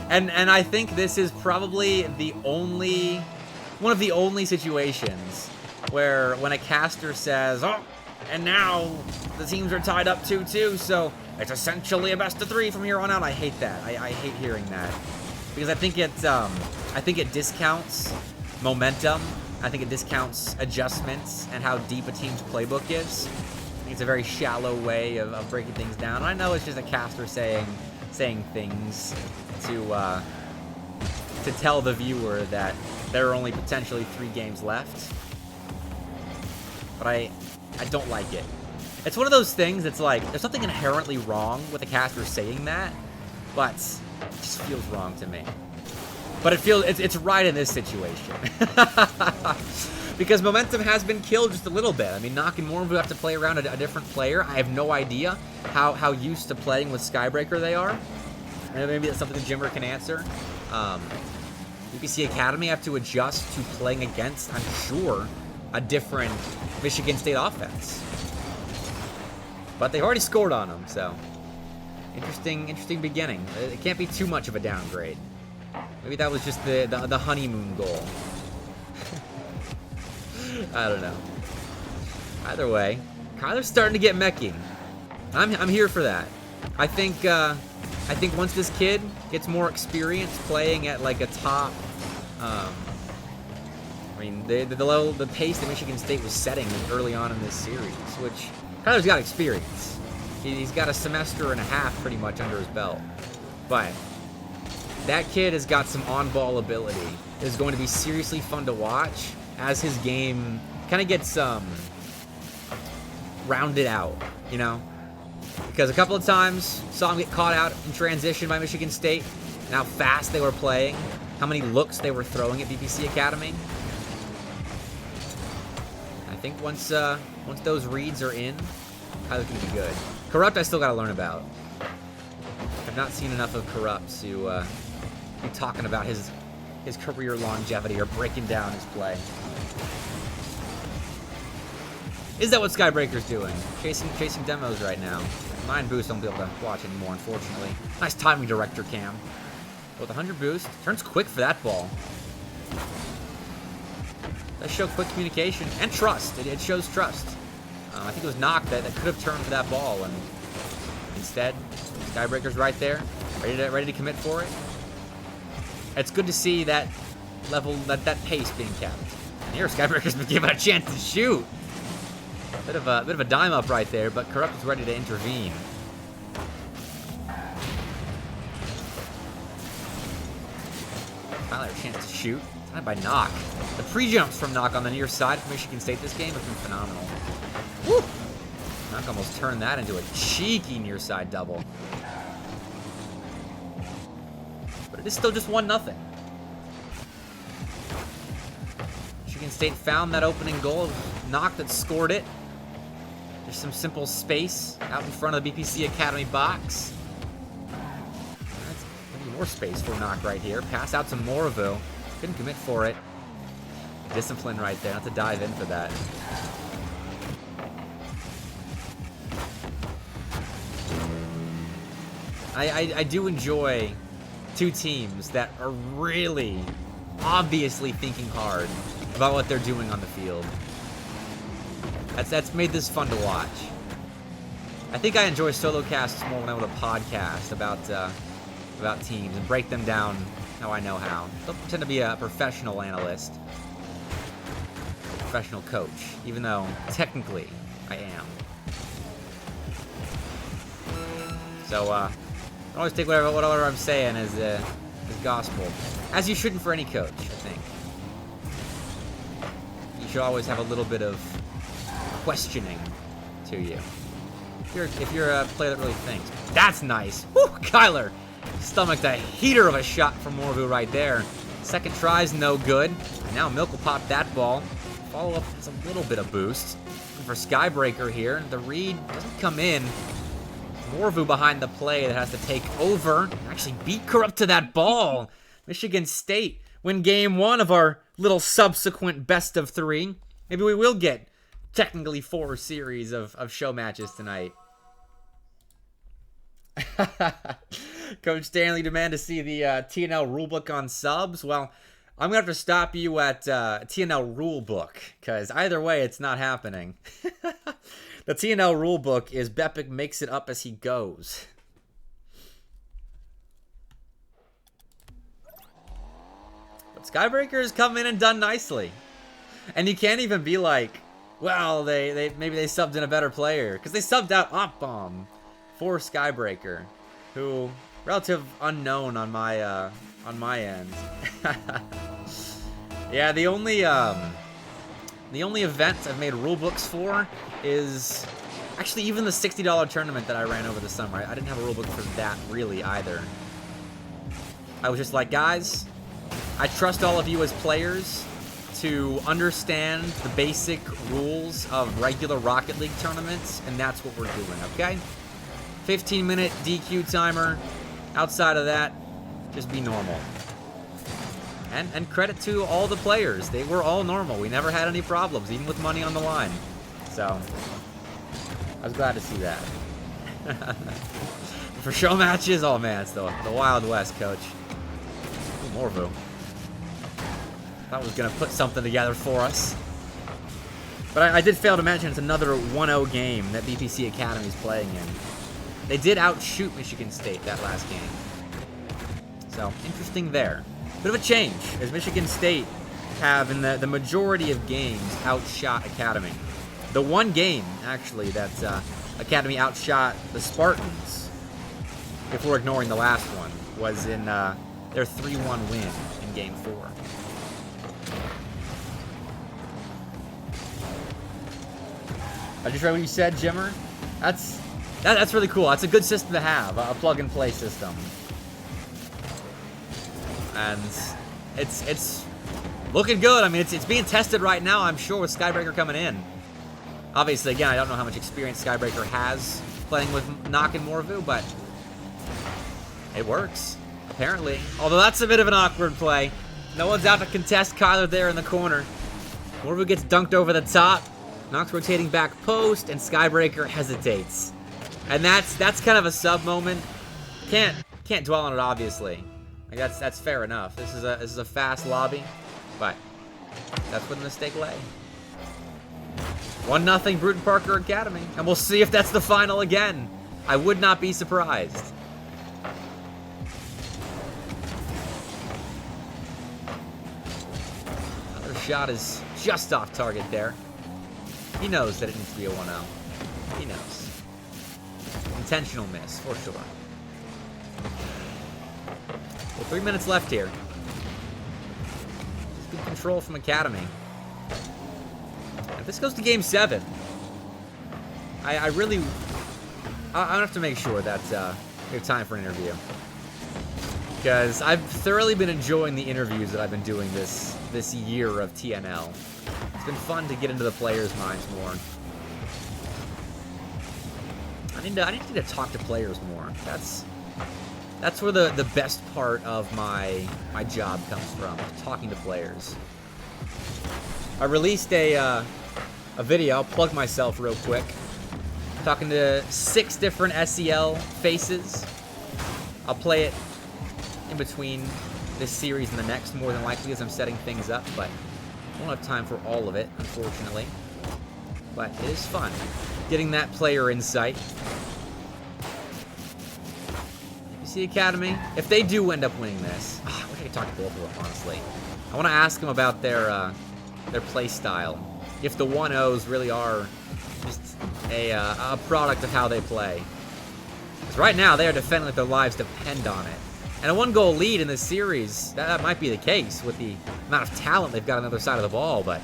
And I think this is probably one of the only situations where when a caster says, oh, and now the teams are tied up 2-2, so it's essentially a best of 3 from here on out. I hate that. I hate hearing that. Because I think it discounts momentum. I think it discounts adjustments and how deep a team's playbook is. I think it's a very shallow way of breaking things down. I know it's just a caster saying things to tell the viewer that there are only potentially 3 games left. But I don't like it. It's one of those things that's like, there's something inherently wrong with a caster saying that, but it just feels wrong to me. But it's right in this situation. Because momentum has been killed just a little bit. I mean, Nock and Mormvu have to play around a different player. I have no idea how used to playing with Skybreaker they are. And maybe that's something the Jimmer can answer. BPC Academy have to adjust to playing against, I'm sure, a different Michigan State offense. But they've already scored on them, so interesting beginning. It can't be too much of a downgrade. Maybe that was just the honeymoon goal. I don't know. Either way, Kyler's starting to get mecking. I'm here for that. I think once this kid gets more experience playing at like a top, I mean the pace that Michigan State was setting early on in this series, which Kyler's got experience. He's got a semester and a half pretty much under his belt, but that kid has got some on-ball ability. It is going to be seriously fun to watch as his game kind of gets rounded out, you know? Because a couple of times saw him get caught out in transition by Michigan State, and how fast they were playing, how many looks they were throwing at BPC Academy. I think once those reads are in, Kyler can be good. Corrupt I still got to learn about. I've not seen enough of Corrupt to be talking about his career longevity or breaking down his play. Is that what Skybreaker's doing? Chasing demos right now. Mine boost, don't be able to watch anymore, unfortunately. Nice timing, Director Cam. With 100 boost, turns quick for that ball. Does show quick communication and trust. It shows trust. I think it was Nock that could have turned for that ball, and instead, Skybreaker's right there, ready to commit for it. It's good to see that level, that pace being kept. And here, Skybreaker's been given a chance to shoot. Bit of a dime up right there, but Corrupt is ready to intervene. Finally, a chance to shoot. Timed by Nock. The pre-jumps from Nock on the near side for Michigan State this game have been phenomenal. Woo! Nock almost turned that into a cheeky near side double. But it is still just 1-0. Michigan State found that opening goal of Nock that scored it. There's some simple space out in front of the BPC Academy box. That's more space for Nock right here. Pass out to Morvu. Couldn't commit for it. Discipline right there, not to dive in for that. I do enjoy two teams that are really obviously thinking hard about what they're doing on the field. That's made this fun to watch. I think I enjoy solo casts more when I want to podcast about teams and break them down how I know how. Don't pretend to be a professional analyst, a professional coach, even though technically I am. So don't always take whatever I'm saying as gospel, as you shouldn't for any coach. I think you should always have a little bit of questioning to you. If you're a player that really thinks. That's nice. Woo, Kyler stomached a heater of a shot from Morvu right there. Second try's no good. Now Milk will pop that ball. Follow up has a little bit of boost. For Skybreaker here, the read doesn't come in. Morvu behind the play that has to take over. Actually beat Corrupt to that ball. Michigan State win game one of our little subsequent best of three. Maybe we will get technically 4 series of show matches tonight. Coach Stanley demand to see the TNL rulebook on subs. Well, I'm going to have to stop you at TNL rulebook, because either way, it's not happening. The TNL rulebook is Bepic makes it up as he goes. But Skybreaker's come in and done nicely. And you can't even be like, well, maybe they subbed in a better player, because they subbed out Op-Bomb for Skybreaker, who relative unknown on my end. Yeah, the only event I've made rulebooks for is actually even the $60 tournament that I ran over the summer. I didn't have a rulebook for that really either. I was just like, guys, I trust all of you as players to understand the basic rules of regular Rocket League tournaments, and that's what we're doing, okay? 15-minute DQ timer. Outside of that, just be normal. And credit to all the players. They were all normal. We never had any problems, even with money on the line. So, I was glad to see that. For show matches, oh man, it's the Wild West, coach. Ooh, Morvu. Thought was going to put something together for us. But I did fail to mention it's another 1-0 game that BPC Academy is playing in. They did outshoot Michigan State that last game. So, interesting there. Bit of a change, as Michigan State have, in the majority of games, outshot Academy. The one game, actually, that Academy outshot the Spartans, if we're ignoring the last one, was in their 3-1 win in Game 4. I just read what you said, Jimmer. That's really cool. That's a good system to have, a plug-and-play system. And it's looking good. I mean, it's being tested right now, I'm sure, with Skybreaker coming in. Obviously, again, I don't know how much experience Skybreaker has playing with Nock and Morvu, but it works, apparently. Although that's a bit of an awkward play. No one's out to contest Kyler there in the corner. Morvu gets dunked over the top. Nock's rotating back post, and Skybreaker hesitates. And that's kind of a sub moment. Can't dwell on it, obviously. Like that's fair enough. This is a fast lobby, but that's where the mistake lay. 1-0 Brewton-Parker Academy, and we'll see if that's the final again. I would not be surprised. Another shot is just off target there. He knows that it needs to be a 1-0. He knows. Intentional miss, for sure. Well, 3 minutes left here. Good control from Academy. If this goes to Game 7, I really... I'll have to make sure that we have time for an interview. Because I've thoroughly been enjoying the interviews that I've been doing this year of TNL. It's been fun to get into the players' minds more. I need to talk to players more. That's where the best part of my job comes from, talking to players. I released a video, I'll plug myself real quick, talking to 6 different SEL faces. I'll play it in between this series and the next, more than likely, as I'm setting things up, but I won't have time for all of it, unfortunately. But it is fun, getting that player insight. BPC Academy, if they do end up winning this, I wish I could talk to both of them, honestly. I want to ask them about their play style. If the 1-0s really are just a product of how they play. Because right now, they are defending like their lives depend on it. And a 1-goal lead in this series, that might be the case with the amount of talent they've got on the other side of the ball, but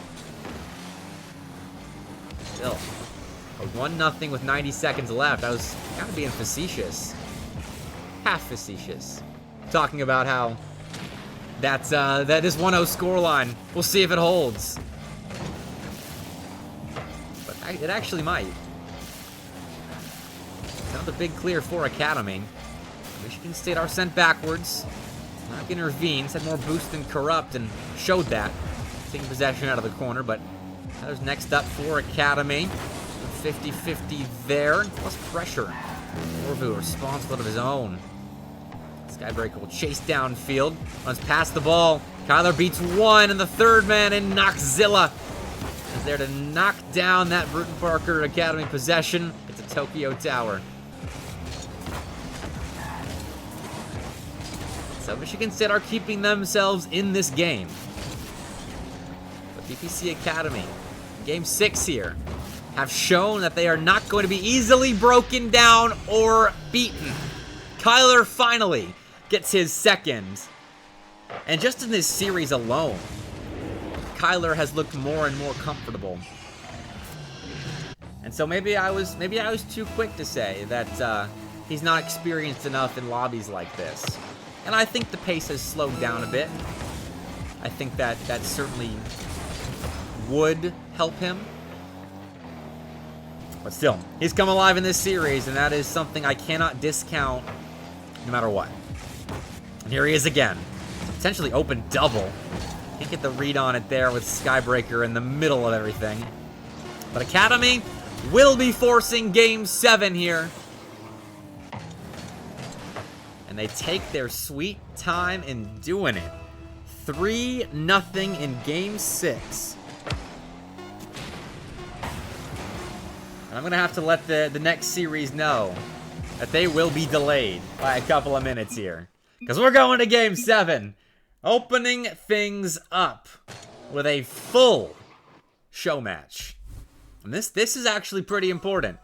still, a 1-0 with 90 seconds left. I was kind of being facetious. Half facetious. Talking about how that this 1-0 scoreline, we'll see if it holds. But it actually might. Another big clear for Academy. Michigan State are sent backwards. Not intervenes, had more boost than Corrupt and showed that. Taking possession out of the corner, but that was next up for Academy. 50-50 there, plus pressure. Orvu responsible of his own. Skybreaker will chase downfield, runs past the ball. Kyler beats one, and the third man in Knoxzilla is there to knock down that Brewton-Parker Academy possession. It's a Tokyo Tower. So Michigan State are keeping themselves in this game. But BPC Academy, game 6 here, have shown that they are not going to be easily broken down or beaten. Kyler finally gets his second. And just in this series alone, Kyler has looked more and more comfortable. And so maybe I was too quick to say that he's not experienced enough in lobbies like this. And I think the pace has slowed down a bit. I think that certainly would help him. But still, he's come alive in this series, and that is something I cannot discount no matter what. And here he is again. Potentially open double. Can't get the read on it there with Skybreaker in the middle of everything. But Academy will be forcing game 7 here. And they take their sweet time in doing it. 3-0 in game 6. And I'm going to have to let the next series know that they will be delayed by a couple of minutes here. Because we're going to game 7. Opening things up with a full show match. And this is actually pretty important.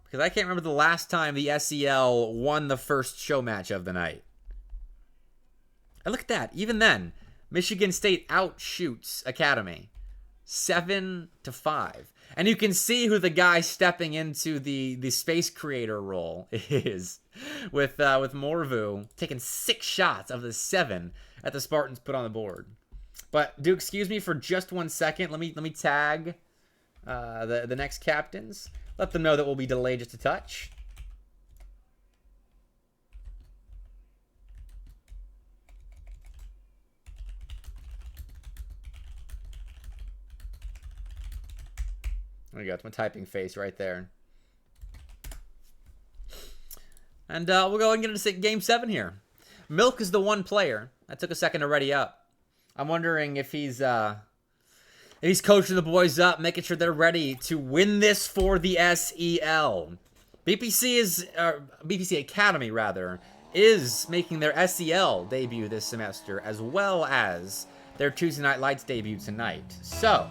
Because I can't remember the last time the SEL won the first show match of the night. And look at that. Even then, Michigan State outshoots Academy 7-5. And you can see who the guy stepping into the space creator role is. With Morvu taking 6 shots of the 7 that the Spartans put on the board. But do excuse me for just 1 second. Let me tag the next captains. Let them know that we'll be delayed just a touch. There you go. It's my typing face right there. And we'll go and get into game 7 here. Milk is the one player that took a second to ready up. I'm wondering if he's coaching the boys up, making sure they're ready to win this for the SEL. BPC Academy, rather, is making their SEL debut this semester, as well as their Tuesday Night Lights debut tonight. So,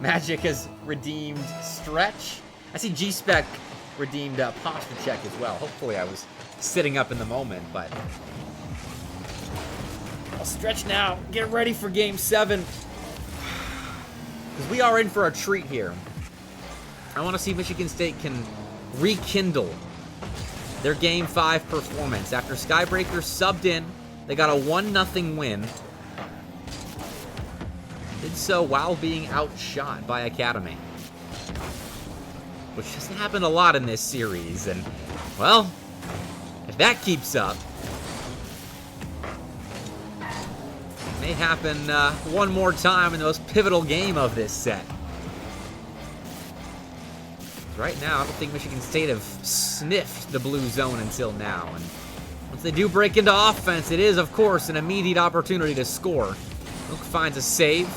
Magic has redeemed Stretch. I see G-Spec redeemed Posture Check as well. Hopefully I was sitting up in the moment, but I'll stretch now. Get ready for game 7. Because we are in for a treat here. I want to see Michigan State can rekindle their Game 5 performance. After Skybreaker subbed in, they got a 1-0 win. Did so while being outshot by Academy. Which hasn't happened a lot in this series. And, well, If that keeps up, it may happen one more time in the most pivotal game of this set. Right now, I don't think Michigan State have sniffed the blue zone until now. And once they do break into offense, it is, of course, an immediate opportunity to score. Milk finds a save.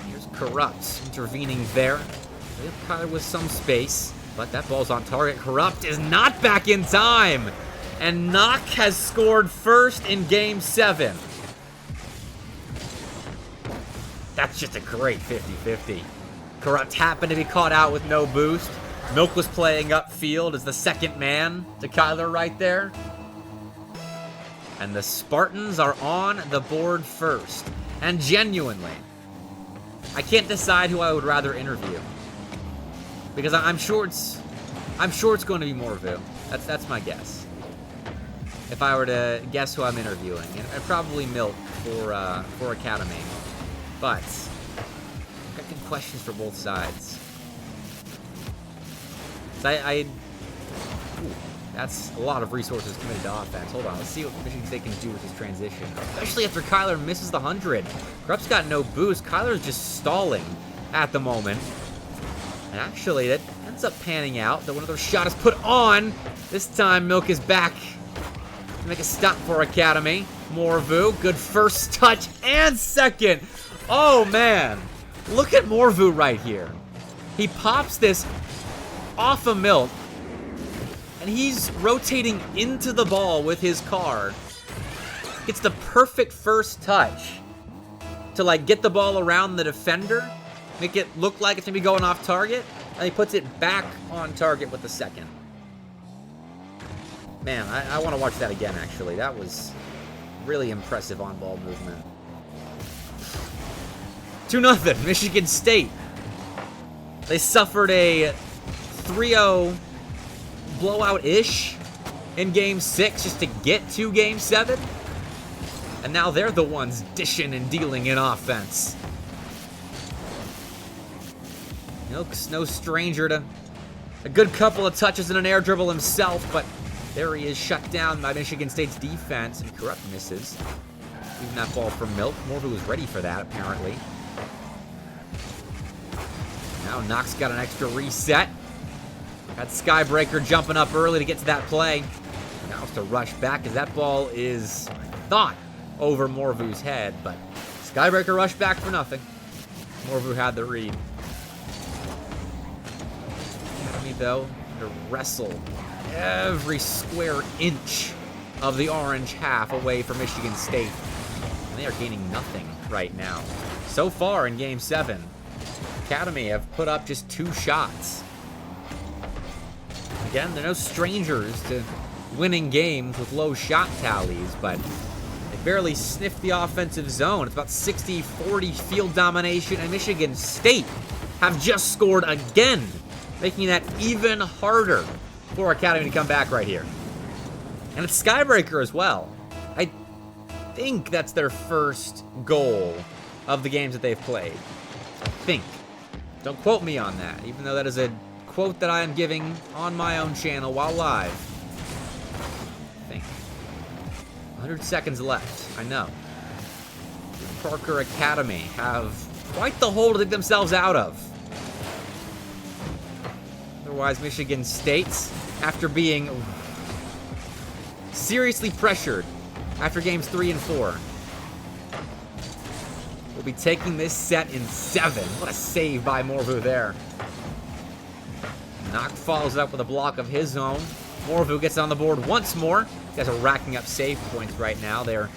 Here's Corrupt intervening there. They have Kyler with some space, but that ball's on target. Corrupt is not back in time. And Knock has scored first in Game 7. That's just a great 50-50. Corrupt happened to be caught out with no boost. Milk was playing upfield as the second man to Kyler right there. And the Spartans are on the board first. And genuinely, I can't decide who I would rather interview. Because I'm sure it's going to be Morvu. That's my guess. If I were to guess who I'm interviewing. And probably Milk for Academy. But I've got good questions for both sides. Ooh, that's a lot of resources committed to offense. Hold on, let's see what Michigan State can do with this transition. Especially after Kyler misses the 100. Corrupt's got no boost. Kyler's just stalling at the moment. And actually, that ends up panning out. That one of those shot is put on. This time, Milk is back to make a stop for Academy. Morvu, good first touch and second. Oh, man. Look at Morvu right here. He pops this off of Milk, and he's rotating into the ball with his car. Gets the perfect first touch to, like, get the ball around the defender, make it look like it's going to be going off target, and he puts it back on target with the second. Man, I want to watch that again, actually. That was really impressive on-ball movement. 2-0, Michigan State. They suffered a 3-0 blowout-ish in Game 6 just to get to Game 7. And now they're the ones dishing and dealing in offense. Milk's no stranger to a good couple of touches and an air dribble himself, but there he is shut down by Michigan State's defense, and Corrupt misses. Even that ball from Milk. Morvu was ready for that, apparently. Now Knox got an extra reset. Got Skybreaker jumping up early to get to that play. Now it's to rush back as that ball is, I thought, over Morvu's head, but Skybreaker rushed back for nothing. Morvu had the read. Academy, though, to wrestle every square inch of the orange half away from Michigan State. And they are gaining nothing right now. So far in Game 7, Academy have put up just 2 shots. Again, they're no strangers to winning games with low shot tallies, but they barely sniffed the offensive zone. It's about 60-40 field domination, and Michigan State have just scored again, making that even harder for Academy to come back right here. And it's Skybreaker as well. I think that's their first goal of the games that they've played. I think. Don't quote me on that, even though that is a quote that I am giving on my own channel while live. I think. 100 seconds left. I know. Brewton-Parker Academy have quite the hole to dig themselves out of. Otherwise, Michigan State, after being seriously pressured after games 3 and 4, will be taking this set in 7. What a save by Morvu there. Knock follows up with a block of his own. Morvu gets on the board once more. You guys are racking up save points right now. They're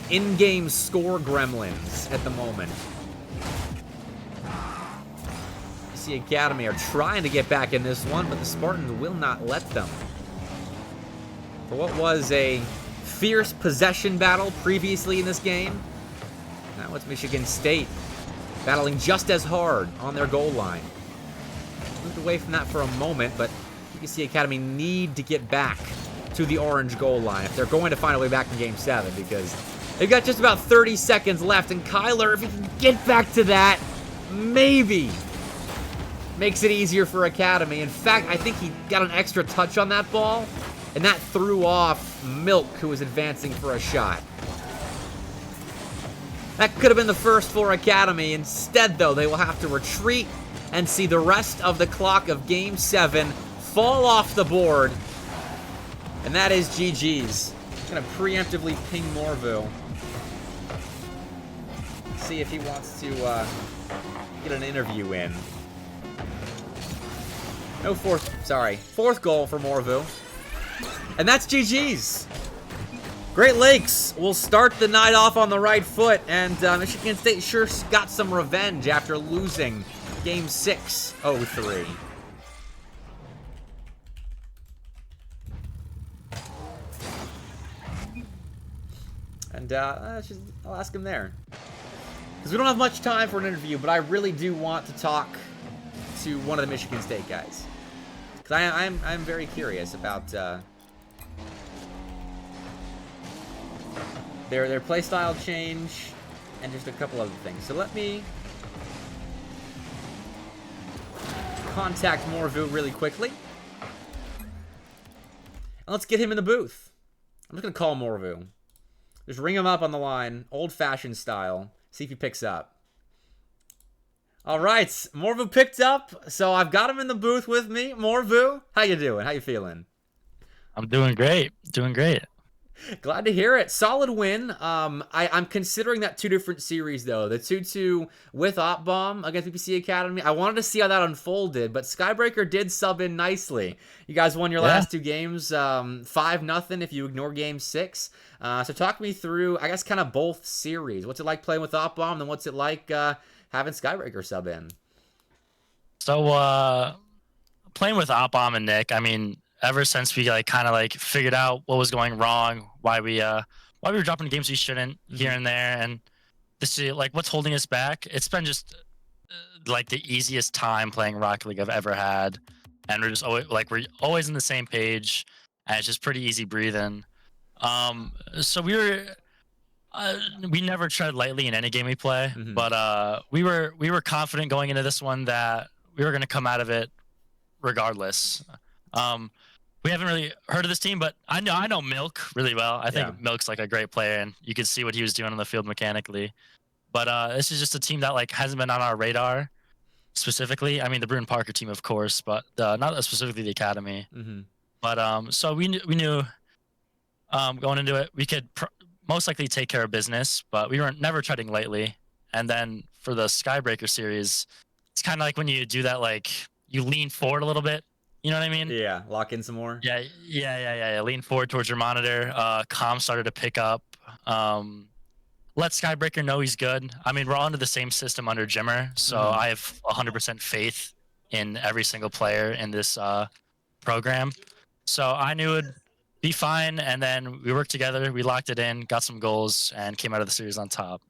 in-game score gremlins at the moment. BPC Academy are trying to get back in this one, but the Spartans will not let them. For what was a fierce possession battle previously in this game, now it's Michigan State battling just as hard on their goal line. Moved away from that for a moment, but BPC Academy need to get back to the orange goal line if they're going to find a way back in Game 7, because they've got just about 30 seconds left, and Kyler, if he can get back to that, maybe makes it easier for Academy. In fact, I think he got an extra touch on that ball, and that threw off Milk, who was advancing for a shot. That could have been the first for Academy. Instead, though, they will have to retreat and see the rest of the clock of Game 7 fall off the board. And that is GG's. I'm going to preemptively ping Morvu. See if he wants to get an interview in. No fourth goal for Morvu. And that's GG's. Great Lakes will start the night off on the right foot, and Michigan State sure got some revenge after losing Game 6, 0-3. And I'll ask him there. Because we don't have much time for an interview, but I really do want to talk to one of the Michigan State guys. Because I'm very curious about their playstyle change and just a couple other things. So let me contact Morvu really quickly. And let's get him in the booth. I'm just going to call Morvu. Just ring him up on the line, old-fashioned style. See if he picks up. All right, Morvu picked up, so I've got him in the booth with me. Morvu, how you doing? How you feeling? I'm doing great. Doing great. Glad to hear it. Solid win. I'm considering that two different series, though. The 2-2 with Opbomb against BPC Academy. I wanted to see how that unfolded, but Skybreaker did sub in nicely. You guys won your last two games 5-0 if you ignore Game 6. So talk me through, I guess, kind of both series. What's it like playing with Opbomb, and what's it like having Skybreaker sub in? So, playing with Opbomb and Nick, I mean, ever since we kind of figured out what was going wrong, why we were dropping games we shouldn't here and there, and this is what's holding us back. It's been just the easiest time playing Rocket League I've ever had, and we're just always we're always on the same page, and it's just pretty easy breathing. So we never tread lightly in any game we play, but we were confident going into this one that we were going to come out of it regardless. We haven't really heard of this team, but I know Milk really well. I think Milk's a great player, and you could see what he was doing on the field mechanically. But this is just a team that hasn't been on our radar specifically. I mean, the Brewton-Parker team, of course, but not specifically the Academy. But so we knew going into it we could most likely take care of business, but we weren't never treading lightly. And then for the Skybreaker series, it's kind of when you do that, you lean forward a little bit. You know what I mean? Yeah, lock in some more. Yeah. Lean forward towards your monitor. Comm started to pick up. Let Skybreaker know he's good. I mean, we're all under the same system under Jimmer, so I have 100% faith in every single player in this program. So I knew it'd be fine, and then we worked together. We locked it in, got some goals, and came out of the series on top.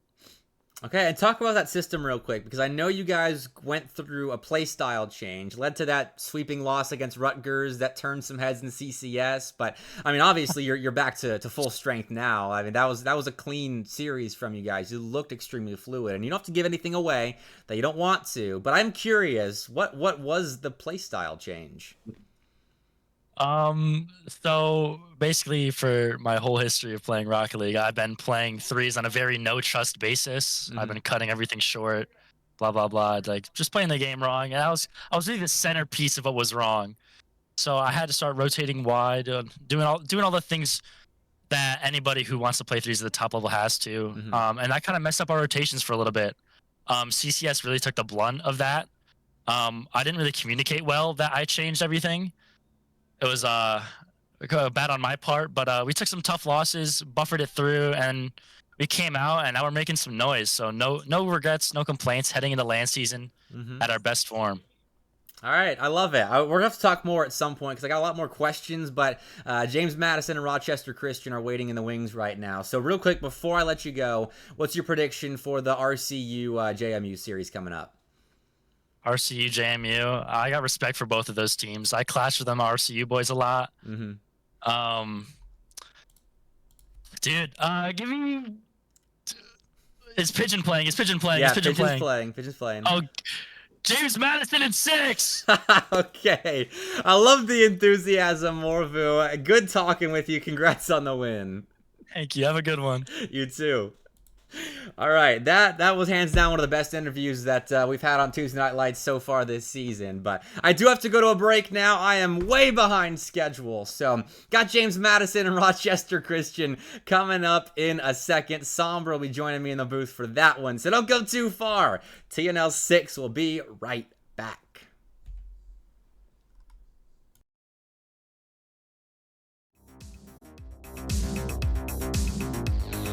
Okay, and talk about that system real quick, because I know you guys went through a playstyle change, led to that sweeping loss against Rutgers that turned some heads in CCS. But I mean, obviously, you're back to full strength now. I mean, that was a clean series from you guys. You looked extremely fluid, and you don't have to give anything away that you don't want to. But I'm curious, what was the playstyle change? So basically for my whole history of playing Rocket League, I've been playing threes on a very no trust basis. I've been cutting everything short, blah, blah, blah, just playing the game wrong. And I was really the centerpiece of what was wrong. So I had to start rotating wide, doing all the things that anybody who wants to play threes at the top level has to. And that kind of messed up our rotations for a little bit. CCS really took the blunt of that. I didn't really communicate well that I changed everything. It was bad on my part, but we took some tough losses, buffered it through, and we came out, and now we're making some noise. So no regrets, no complaints heading into LAN season at our best form. All right, I love it. We're going to have to talk more at some point because I got a lot more questions, but James Madison and Rochester Christian are waiting in the wings right now. So real quick, before I let you go, what's your prediction for the RCU JMU series coming up? RCU, JMU. I got respect for both of those teams. I clash with them RCU boys a lot. Dude, give me. Is Pigeon playing? Yeah, Pigeon's playing. Pigeon's playing. Oh, James Madison in 6. Okay. I love the enthusiasm, Morvu. Good talking with you. Congrats on the win. Thank you. Have a good one. You too. All right, that was hands down one of the best interviews that we've had on Tuesday Night Lights so far this season. But I do have to go to a break now. I am way behind schedule. So got James Madison and Rochester Christian coming up in a second. Sombra will be joining me in the booth for that one. So don't go too far. TNL 6 will be right